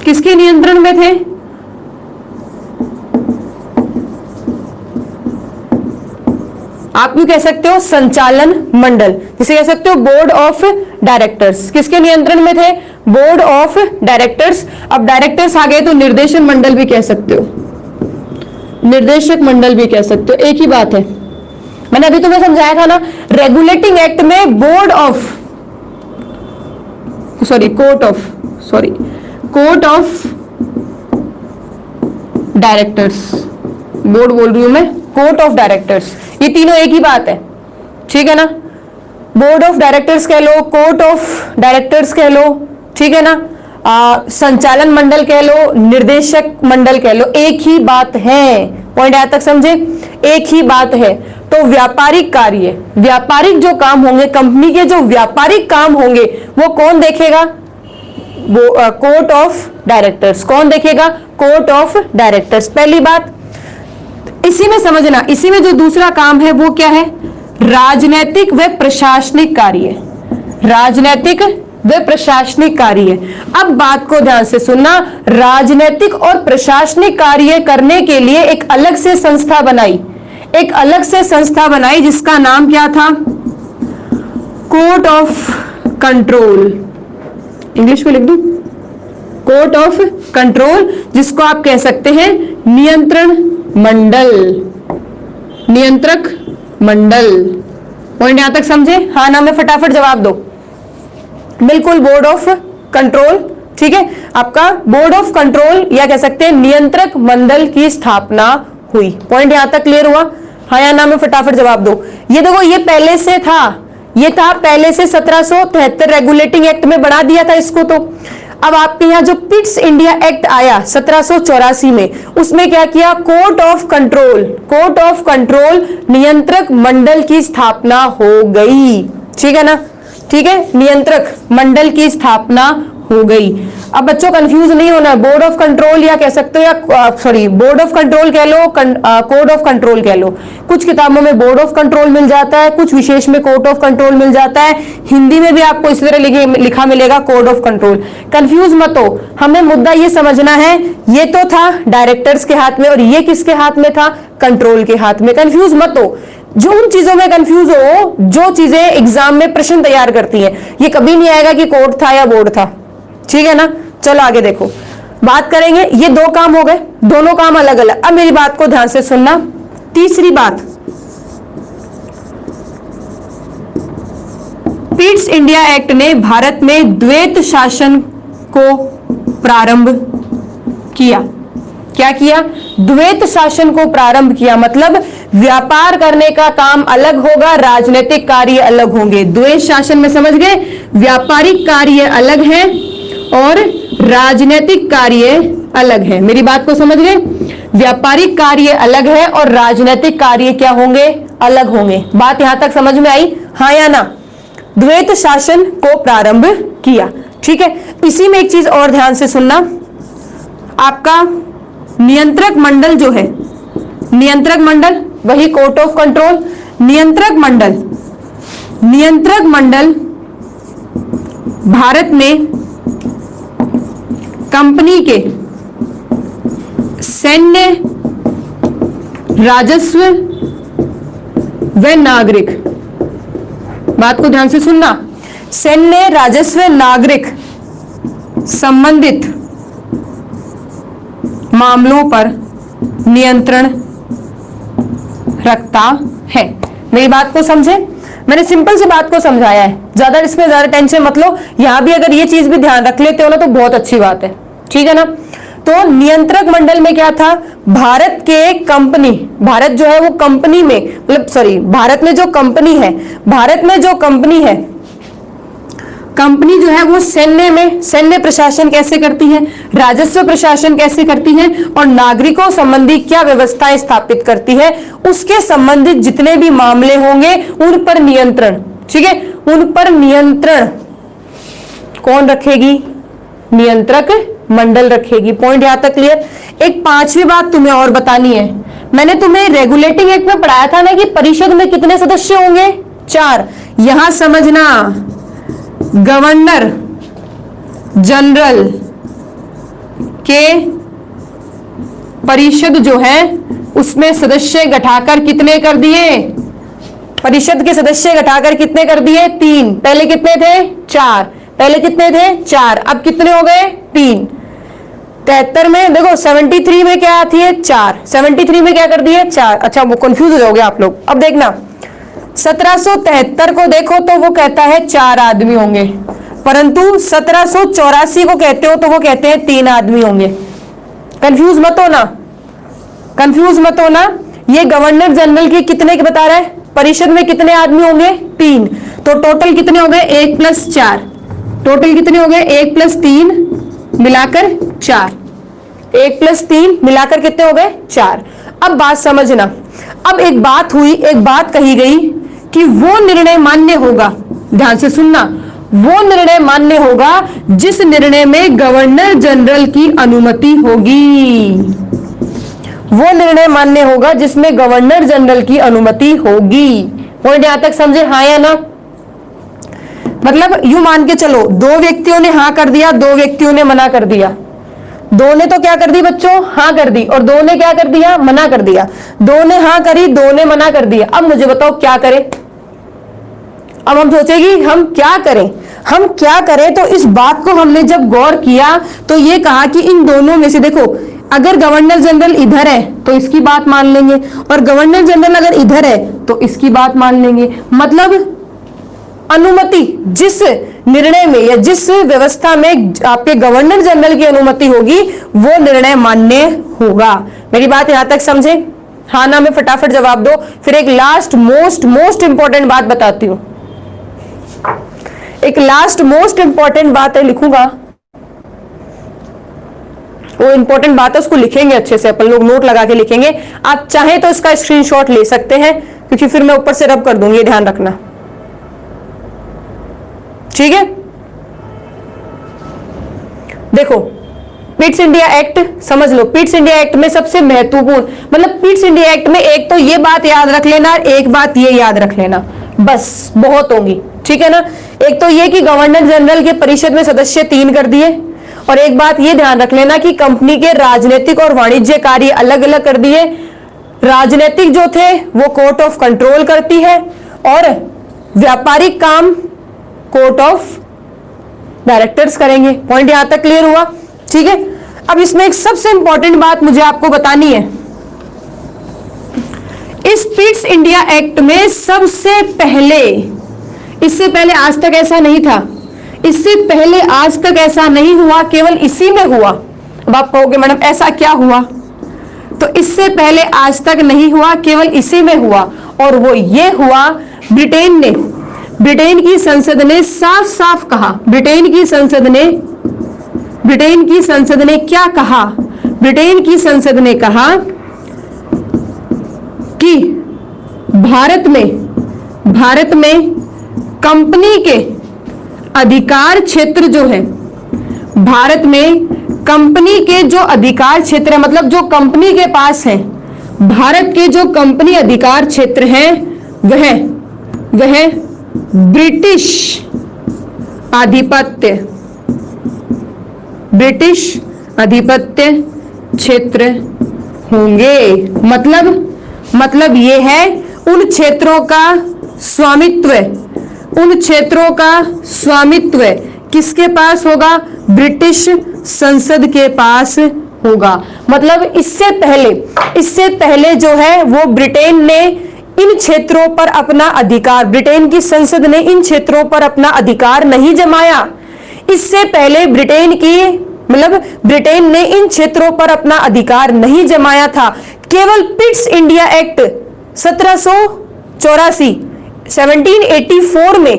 Speaker 1: किसके नियंत्रण में थे? आप भी कह सकते हो संचालन मंडल, जिसे कह सकते हो बोर्ड ऑफ डायरेक्टर्स। किसके नियंत्रण में थे? Board of directors. अब डायरेक्टर्स आ गए तो निर्देशन मंडल भी कह सकते हो, निर्देशक मंडल भी कह सकते हो, एक ही बात है। मैंने अभी तुम्हें समझाया था ना, रेगुलेटिंग एक्ट में board of court of directors, board बोल रही हूं मैं, कोर्ट ऑफ डायरेक्टर्स, ये तीनों एक ही बात है, ठीक है ना। बोर्ड ऑफ डायरेक्टर्स कह लो, कोर्ट ऑफ डायरेक्टर्स कह लो, ठीक है ना, संचालन मंडल कह लो, निर्देशक मंडल कह लो, एक ही बात है। पॉइंट यहां तक समझे, एक ही बात है। तो व्यापारिक कार्य, व्यापारिक जो काम होंगे, कंपनी के जो व्यापारिक काम होंगे, वो कौन देखेगा? Court of directors. कौन देखेगा? Court of directors. पहली बात इसी में समझना, इसी में जो दूसरा काम है वो क्या है? राजनैतिक व प्रशासनिक कार्य, राजनैतिक व प्रशासनिक कार्य। अब बात को ध्यान से सुनना, राजनैतिक और प्रशासनिक कार्य करने के लिए एक अलग से संस्था बनाई, एक अलग से संस्था बनाई जिसका नाम क्या था? Court of control. इंग्लिश में लिख दूं? कोर्ट ऑफ कंट्रोल, जिसको आप कह सकते हैं नियंत्रण मंडल, नियंत्रक मंडल। पॉइंट यहां तक समझे? हाँ ना में फटाफट जवाब दो। बिल्कुल, बोर्ड ऑफ कंट्रोल, ठीक है। आपका बोर्ड ऑफ कंट्रोल या कह सकते हैं नियंत्रक मंडल की स्थापना हुई। पॉइंट यहां तक क्लियर हुआ? हाँ या ना में फटाफट जवाब दो। ये देखो, ये पहले से था, ये था पहले से 1773 रेगुलेटिंग एक्ट में बढ़ा दिया था इसको। तो अब आपके यहाँ जो पिट्स इंडिया एक्ट आया 1784 में, उसमें क्या किया? Court of control, court of control नियंत्रक मंडल की स्थापना हो गई, ठीक है ना, ठीक है, नियंत्रक मंडल की स्थापना हो गई। अब बच्चों कंफ्यूज नहीं होना, बोर्ड ऑफ कंट्रोल या कह सकते हो या सॉरी बोर्ड ऑफ कंट्रोल कह लो, कोड ऑफ कंट्रोल कह लो। कुछ किताबों में बोर्ड ऑफ कंट्रोल मिल जाता है, कुछ विशेष में कोर्ट ऑफ कंट्रोल मिल जाता है। हिंदी में भी आपको इसी तरह लिखा मिलेगा कोड ऑफ कंट्रोल। कंफ्यूज मत हो, हमें मुद्दा ये समझना है, ये तो था डायरेक्टर्स के हाथ में और ये किसके हाथ में था? कंट्रोल के हाथ में। कंफ्यूज मत हो, जो उन चीजों में कंफ्यूज हो जो चीजें एग्जाम में प्रश्न तैयार करती हैं, ये कभी नहीं आएगा कि कोर्ट था या बोर्ड था, ठीक है ना। चलो आगे देखो, बात करेंगे। ये दो काम हो गए, दोनों काम अलग अलग। अब मेरी बात को ध्यान से सुनना। तीसरी बात, पिट्स इंडिया एक्ट ने भारत में द्वैत शासन को प्रारंभ किया। क्या किया? द्वैत शासन को प्रारंभ किया, मतलब व्यापार करने का काम अलग होगा, राजनीतिक कार्य अलग होंगे। द्वैत शासन में समझ गए, व्यापारिक कार्य अलग है और राजनीतिक कार्य अलग है। मेरी बात को समझ गए? व्यापारिक कार्य अलग है और राजनीतिक कार्य क्या होंगे? अलग होंगे। बात यहां तक समझ में आई? हाँ या ना? द्वैत शासन को प्रारंभ किया, ठीक है। इसी में एक चीज और ध्यान से सुनना, आपका नियंत्रक मंडल जो है, नियंत्रक मंडल वही कोर्ट ऑफ कंट्रोल, नियंत्रक मंडल, नियंत्रक मंडल भारत में कंपनी के सैन्य, राजस्व व नागरिक, बात को ध्यान से सुनना, सैन्य, राजस्व, नागरिक संबंधित मामलों पर नियंत्रण रखता है। मेरी बात को समझे? मैंने सिंपल सी बात को समझाया है, ज्यादा इसमें ज्यादा टेंशन मत लो। यहां भी अगर ये चीज भी ध्यान रख लेते हो ना तो बहुत अच्छी बात है, ठीक है ना। तो नियंत्रक मंडल में क्या था? भारत के कंपनी, भारत जो है वो कंपनी में, मतलब सॉरी, भारत में जो कंपनी है, भारत में जो कंपनी है, कंपनी जो है वो सैन्य प्रशासन कैसे करती है, राजस्व प्रशासन कैसे करती है, और नागरिकों संबंधी क्या व्यवस्थाएं स्थापित करती है, उसके संबंधित जितने भी मामले होंगे उन पर नियंत्रण, ठीक है, उन पर नियंत्रण कौन रखेगी, नियंत्रक मंडल रखेगी। पॉइंट यहां तक क्लियर। एक पांचवी बात तुम्हें और बतानी है, मैंने तुम्हें रेगुलेटिंग एक्ट में पढ़ाया था ना कि परिषद में कितने सदस्य होंगे, 4। यहां समझना गवर्नर जनरल के परिषद जो है उसमें सदस्य घटाकर कितने कर दिए, परिषद के सदस्य घटाकर कितने कर दिए, 3। पहले कितने थे, 4। पहले कितने थे, 4। अब कितने हो गए, 3। 73 में देखो, 73 में क्या आती है, 4। 73 में क्या कर दिए, 4। अच्छा वो कंफ्यूज हो जाओगे आप लोग। अब देखना 1773 को देखो तो वो कहता है 4 आदमी होंगे, परंतु 1784 को कहते हो तो वो कहते हैं 3 आदमी होंगे। कंफ्यूज मत होना, कंफ्यूज मत होना। ये गवर्नर जनरल के कितने के बता रहा है, परिषद में कितने आदमी होंगे, 3। तो टोटल कितने हो गए, 1 + 4। टोटल कितने हो गए, 1 + 3 मिलाकर 4। 1 + 3 मिलाकर कितने हो गए, 4। अब बात समझना, अब एक बात हुई, एक बात कही गई कि वो निर्णय मान्य होगा, ध्यान से सुनना, वो निर्णय मान्य होगा जिस निर्णय में गवर्नर जनरल की अनुमति होगी। वो निर्णय मान्य होगा जिसमें गवर्नर जनरल की अनुमति होगी। पॉइंट यहां तक समझे, हाँ या ना। मतलब यूं मान के चलो, 2 व्यक्तियों ने हाँ कर दिया, 2 व्यक्तियों ने मना कर दिया। 2 ने तो क्या कर दी बच्चों, हाँ कर दी, और 2 ने क्या कर दिया, मना कर दिया। 2 ने हाँ करी, 2 ने मना कर दिया। अब मुझे बताओ क्या करें। अब हम सोचेगी हम क्या करें, हम क्या करें। तो इस बात को हमने जब गौर किया तो ये कहा कि इन दोनों में से देखो, अगर गवर्नर जनरल इधर है तो इसकी बात मान लेंगे, और गवर्नर जनरल अगर इधर है तो इसकी बात मान लेंगे। मतलब अनुमति, जिस निर्णय में या जिस व्यवस्था में आपके गवर्नर जनरल की अनुमति होगी वो निर्णय मान्य होगा। मेरी बात यहां तक समझे, हाँ ना में फटाफट जवाब दो। फिर एक लास्ट मोस्ट इंपॉर्टेंट बात बताती हूं, एक लास्ट मोस्ट इंपॉर्टेंट बात है, लिखूंगा वो इंपॉर्टेंट बात है, उसको लिखेंगे अच्छे से, अपन लोग नोट लगा के लिखेंगे। आप चाहें तो इसका स्क्रीनशॉट ले सकते हैं, क्योंकि फिर मैं ऊपर से रब कर दूंगी, ध्यान रखना, ठीक है। देखो पिट्स इंडिया एक्ट समझ लो, पिट्स इंडिया एक्ट में सबसे महत्वपूर्ण, मतलब पिट्स इंडिया एक्ट में एक तो ये बात याद रख लेना, एक बात ये याद रख लेना, बस बहुत होंगी, ठीक है ना। एक तो ये कि गवर्नर जनरल के परिषद में सदस्य 3 कर दिए, और एक बात ये ध्यान रख लेना कि कंपनी के राजनीतिक और वाणिज्य कार्य अलग अलग कर दिए। राजनीतिक जो थे वो कोर्ट ऑफ कंट्रोल करती है, और व्यापारिक काम कोर्ट ऑफ डायरेक्टर्स करेंगे। पॉइंट यहां तक क्लियर हुआ, ठीक है। अब इसमें एक सबसे इंपॉर्टेंट बात मुझे आपको बतानी है, इस पिट्स इंडिया एक्ट में सबसे पहले, इससे पहले आज तक ऐसा नहीं था, इससे पहले आज तक ऐसा नहीं हुआ, केवल इसी में हुआ। अब आप कहोगे मैडम ऐसा क्या हुआ, तो इससे पहले आज तक नहीं हुआ, केवल इसी में हुआ, और वो ये हुआ, ब्रिटेन की संसद ने साफ साफ कहा, ब्रिटेन की संसद ने क्या कहा, ब्रिटेन की संसद ने कहा कि भारत में कंपनी के अधिकार क्षेत्र जो है, भारत में कंपनी के जो अधिकार क्षेत्र है, मतलब जो कंपनी के पास है, भारत के जो कंपनी अधिकार क्षेत्र है वह ब्रिटिश आधिपत्य क्षेत्र होंगे। मतलब ये है उन क्षेत्रों का स्वामित्व किसके पास होगा, ब्रिटिश संसद के पास होगा। मतलब इससे पहले जो है वो ब्रिटेन ने इन क्षेत्रों पर अपना अधिकार, ब्रिटेन की संसद ने इन क्षेत्रों पर अपना अधिकार नहीं जमाया। इससे पहले ब्रिटेन ने इन क्षेत्रों पर अपना अधिकार नहीं जमाया था। केवल पिट्स इंडिया एक्ट 1784 में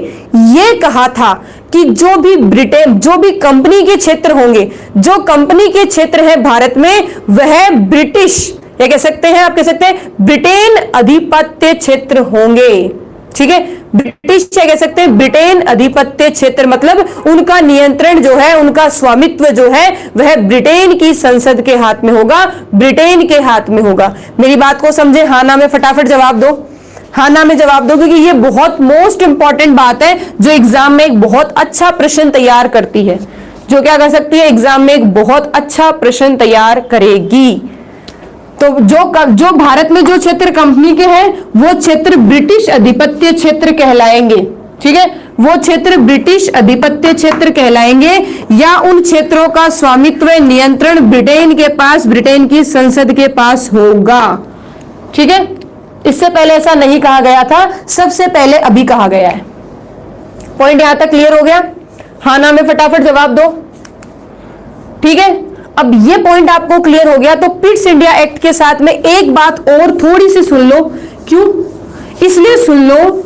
Speaker 1: यह कहा था कि जो भी ब्रिटेन, जो भी कंपनी के क्षेत्र होंगे, जो कंपनी के क्षेत्र है भारत में, वह ब्रिटिश, या कह सकते हैं, आप कह सकते हैं ब्रिटेन अधिपत्य क्षेत्र होंगे। ठीक है, ब्रिटिश क्या कह सकते हैं, ब्रिटेन अधिपत्य क्षेत्र, मतलब उनका नियंत्रण जो है, उनका स्वामित्व जो है वह ब्रिटेन की संसद के हाथ में होगा, ब्रिटेन के हाथ में होगा। मेरी बात को समझे, हाँ ना में फटाफट जवाब दो, हाँ ना में जवाब दो, क्योंकि ये बहुत मोस्ट इंपॉर्टेंट बात है जो एग्जाम में एक बहुत अच्छा प्रश्न तैयार करती है, जो क्या कर सकती है, एग्जाम में एक बहुत अच्छा प्रश्न तैयार करेगी। तो जो भारत में जो क्षेत्र कंपनी के हैं वो क्षेत्र ब्रिटिश अधिपत्य क्षेत्र कहलाएंगे। ठीक है, वो क्षेत्र ब्रिटिश अधिपत्य क्षेत्र कहलाएंगे, या उन क्षेत्रों का स्वामित्व नियंत्रण ब्रिटेन के पास, ब्रिटेन की संसद के पास होगा। ठीक है, इससे पहले ऐसा नहीं कहा गया था, सबसे पहले अभी कहा गया है। पॉइंट यहां तक क्लियर हो गया? हाँ ना में फटाफट जवाब दो। ठीक है, अब ये पॉइंट आपको क्लियर हो गया तो पिट्स इंडिया एक्ट के साथ में एक बात और थोड़ी सी सुन लो। क्यों? इसलिए सुन लो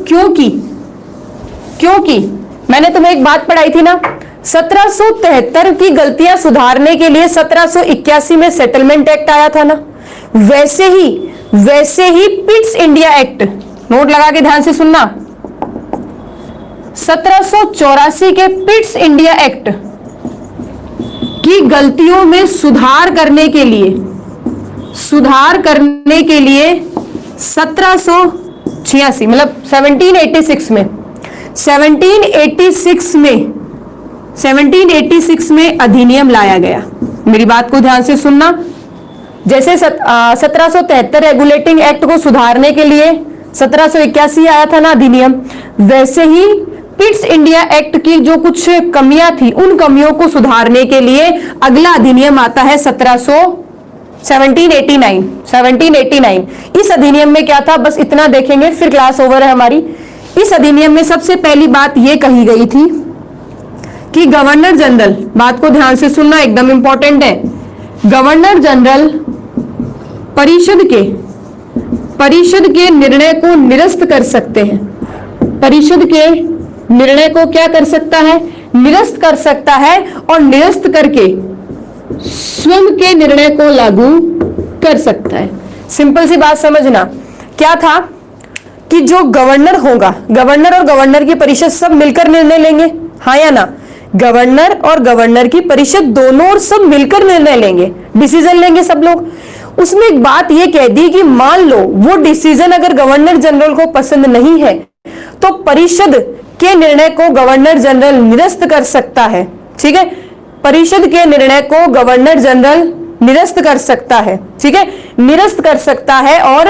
Speaker 1: क्योंकि मैंने तुम्हें एक बात पढ़ाई थी ना, 1773 की गलतियां सुधारने के लिए 1781 में सेटलमेंट एक्ट आया था ना, वैसे ही पिट्स इंडिया एक्ट, नोट लगा के ध्यान से सुनना, 1784 के पिट्स इंडिया एक्ट की गलतियों में सुधार करने के लिए 1786 मतलब 1786 में अधिनियम लाया गया। मेरी बात को ध्यान से सुनना, जैसे 1773 रेगुलेटिंग एक्ट को सुधारने के लिए 1781 आया था ना अधिनियम, वैसे ही पिट्स इंडिया एक्ट की जो कुछ कमियां थी उन कमियों को सुधारने के लिए अगला अधिनियम आता है 1789। इस अधिनियम में क्या था, बस इतना देखेंगे फिर क्लास ओवर है हमारी। इस अधिनियम में सबसे पहली बात यह कही गई थी कि गवर्नर जनरल, बात को ध्यान से सुनना एकदम इंपॉर्टेंट है, गवर्नर जनरल परिषद के निर्णय को निरस्त कर सकते हैं। परिषद के निर्णय को क्या कर सकता है, निरस्त कर सकता है, और निरस्त करके स्वयं के निर्णय को लागू कर सकता है। सिंपल सी बात समझना, क्या था कि जो गवर्नर होगा, गवर्नर और गवर्नर की परिषद सब मिलकर निर्णय लेंगे, हाँ या ना, गवर्नर और गवर्नर की परिषद दोनों और सब मिलकर निर्णय लेंगे, डिसीजन लेंगे सब लोग। उसमें एक बात यह कह दी कि मान लो वो डिसीजन अगर गवर्नर जनरल को पसंद नहीं है तो परिषद के निर्णय को गवर्नर जनरल निरस्त कर सकता है। ठीक है, परिषद के निर्णय को गवर्नर जनरल निरस्त कर सकता है। ठीक है, निरस्त कर सकता है और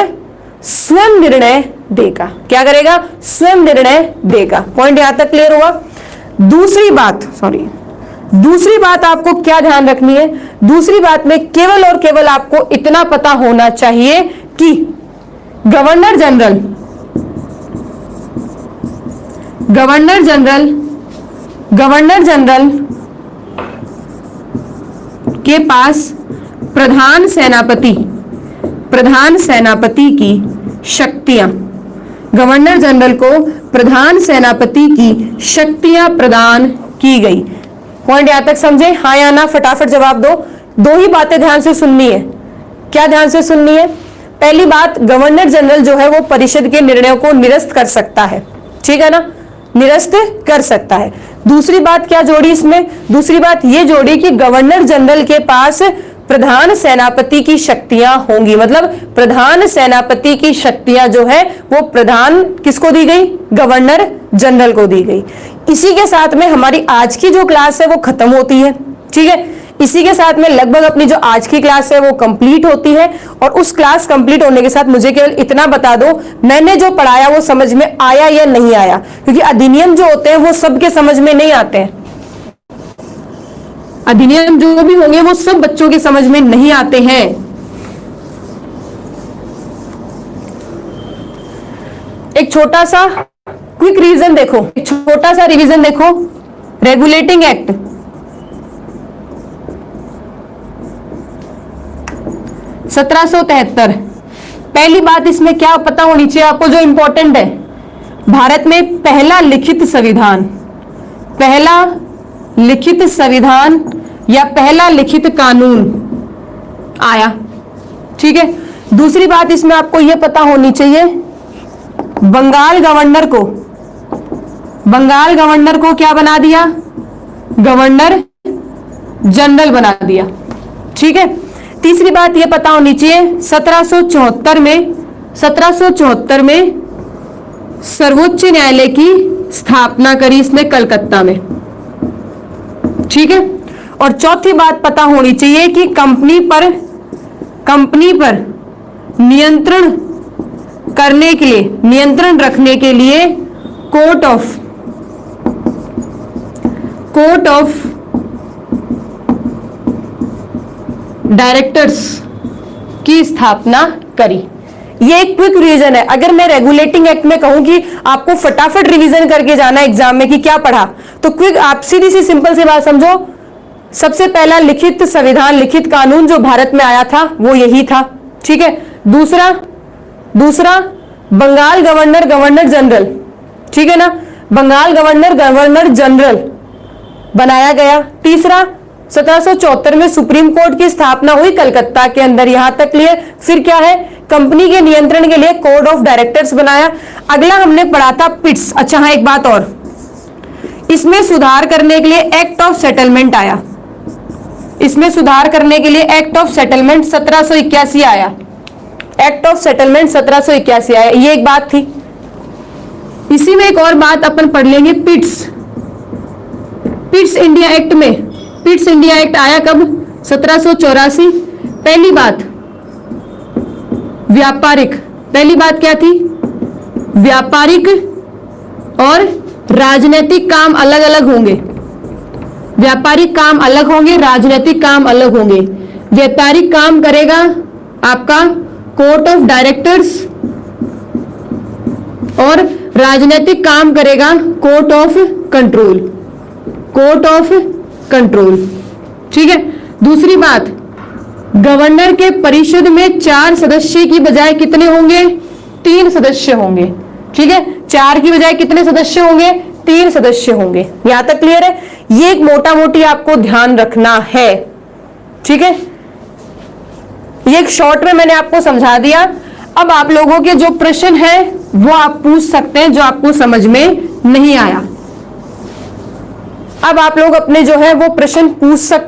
Speaker 1: स्वयं निर्णय देगा। क्या करेगा? स्वयं निर्णय देगा। पॉइंट यहां तक क्लियर हुआ? दूसरी बात आपको क्या ध्यान रखनी है, दूसरी बात में केवल और केवल आपको इतना पता होना चाहिए कि गवर्नर जनरल के पास प्रधान सेनापति की शक्तियां, गवर्नर जनरल को प्रधान सेनापति की शक्तियां प्रदान की गई। पॉइंट यहां तक समझे? हाँ या ना फटाफट जवाब दो। दो ही बातें ध्यान से सुननी है। क्या ध्यान से सुननी है? पहली बात, गवर्नर जनरल जो है वो परिषद के निर्णयों को निरस्त कर सकता है। ठीक है ना, निरस्त कर सकता है। दूसरी बात क्या जोड़ी इसमें? दूसरी बात ये जोड़ी कि गवर्नर जनरल के पास प्रधान सेनापति की शक्तियां होंगी, मतलब प्रधान सेनापति की शक्तियां जो है वो प्रधान किसको दी गई? गवर्नर जनरल को दी गई। इसी के साथ में हमारी आज की जो क्लास है वो खत्म होती है। ठीक है, इसी के साथ में लगभग अपनी जो आज की क्लास है वो कंप्लीट होती है। और उस क्लास कंप्लीट होने के साथ मुझे केवल इतना बता दो, मैंने जो पढ़ाया वो समझ में आया या नहीं आया, क्योंकि अधिनियम जो होते हैं वो सबके समझ में नहीं आते हैं। अधिनियम जो भी होंगे वो सब बच्चों के समझ में नहीं आते हैं। एक छोटा सा क्विक रिवीजन देखो, एक छोटा सा रिवीजन देखो। रेगुलेटिंग एक्ट, (1773) पहली बात इसमें क्या पता होनी चाहिए आपको जो इंपॉर्टेंट है, भारत में पहला लिखित संविधान, पहला लिखित संविधान या पहला लिखित कानून आया। ठीक है, दूसरी बात इसमें आपको यह पता होनी चाहिए, बंगाल गवर्नर को क्या बना दिया, गवर्नर जनरल बना दिया। ठीक है, तीसरी बात यह पता होनी चाहिए 1774 में सर्वोच्च न्यायालय की स्थापना करी इसने कलकत्ता में। ठीक है, और चौथी बात पता होनी चाहिए कि कंपनी पर नियंत्रण रखने के लिए कोर्ट ऑफ डायरेक्टर्स की स्थापना करी। ये एक क्विक रिवीजन है। अगर मैं रेगुलेटिंग एक्ट में कहूं कि आपको फटाफट रिवीजन करके जाना एग्जाम में कि क्या पढ़ा, तो क्विक आप सीधी सी सिंपल सी बात समझो, सबसे पहला लिखित संविधान, लिखित कानून जो भारत में आया था वो यही था। ठीक है, दूसरा बंगाल गवर्नर जनरल, ठीक है ना, बंगाल गवर्नर जनरल बनाया गया। तीसरा 1774 में सुप्रीम कोर्ट की स्थापना हुई कलकत्ता के अंदर, यहां तक क्लियर। फिर क्या है, कंपनी के नियंत्रण के लिए कोड ऑफ डायरेक्टर्स बनाया। अगला हमने पढ़ा था पिट्स। अच्छा हाँ, एक बात और, इसमें सुधार करने के लिए एक्ट ऑफ सेटलमेंट आया। इसमें सुधार करने के लिए एक्ट ऑफ सेटलमेंट 1781 आया। एक्ट ऑफ सेटलमेंट 1781 आया, ये एक बात थी। इसी में एक और बात अपन पढ़ लेंगे, पिट्स इंडिया एक्ट में। पिट्स इंडिया एक्ट आया कब, 1784। पहली बात व्यापारिक, पहली बात क्या थी, व्यापारिक और राजनीतिक काम अलग अलग होंगे। व्यापारिक काम अलग होंगे, राजनीतिक काम अलग होंगे। व्यापारिक काम करेगा आपका कोर्ट ऑफ डायरेक्टर्स और राजनीतिक काम करेगा कोर्ट ऑफ कंट्रोल। ठीक है, दूसरी बात, गवर्नर के परिषद में 4 सदस्य की बजाय कितने होंगे, 3 सदस्य होंगे। ठीक है, 4 की बजाय कितने सदस्य होंगे, 3 सदस्य होंगे। यहां तक क्लियर है, ये एक मोटा मोटी आपको ध्यान रखना है। ठीक है, ये एक शॉर्ट में मैंने आपको समझा दिया। अब आप लोगों के जो प्रश्न है वो आप पूछ सकते हैं जो आपको समझ में नहीं आया। अब आप लोग अपने जो है वो प्रश्न पूछ सकते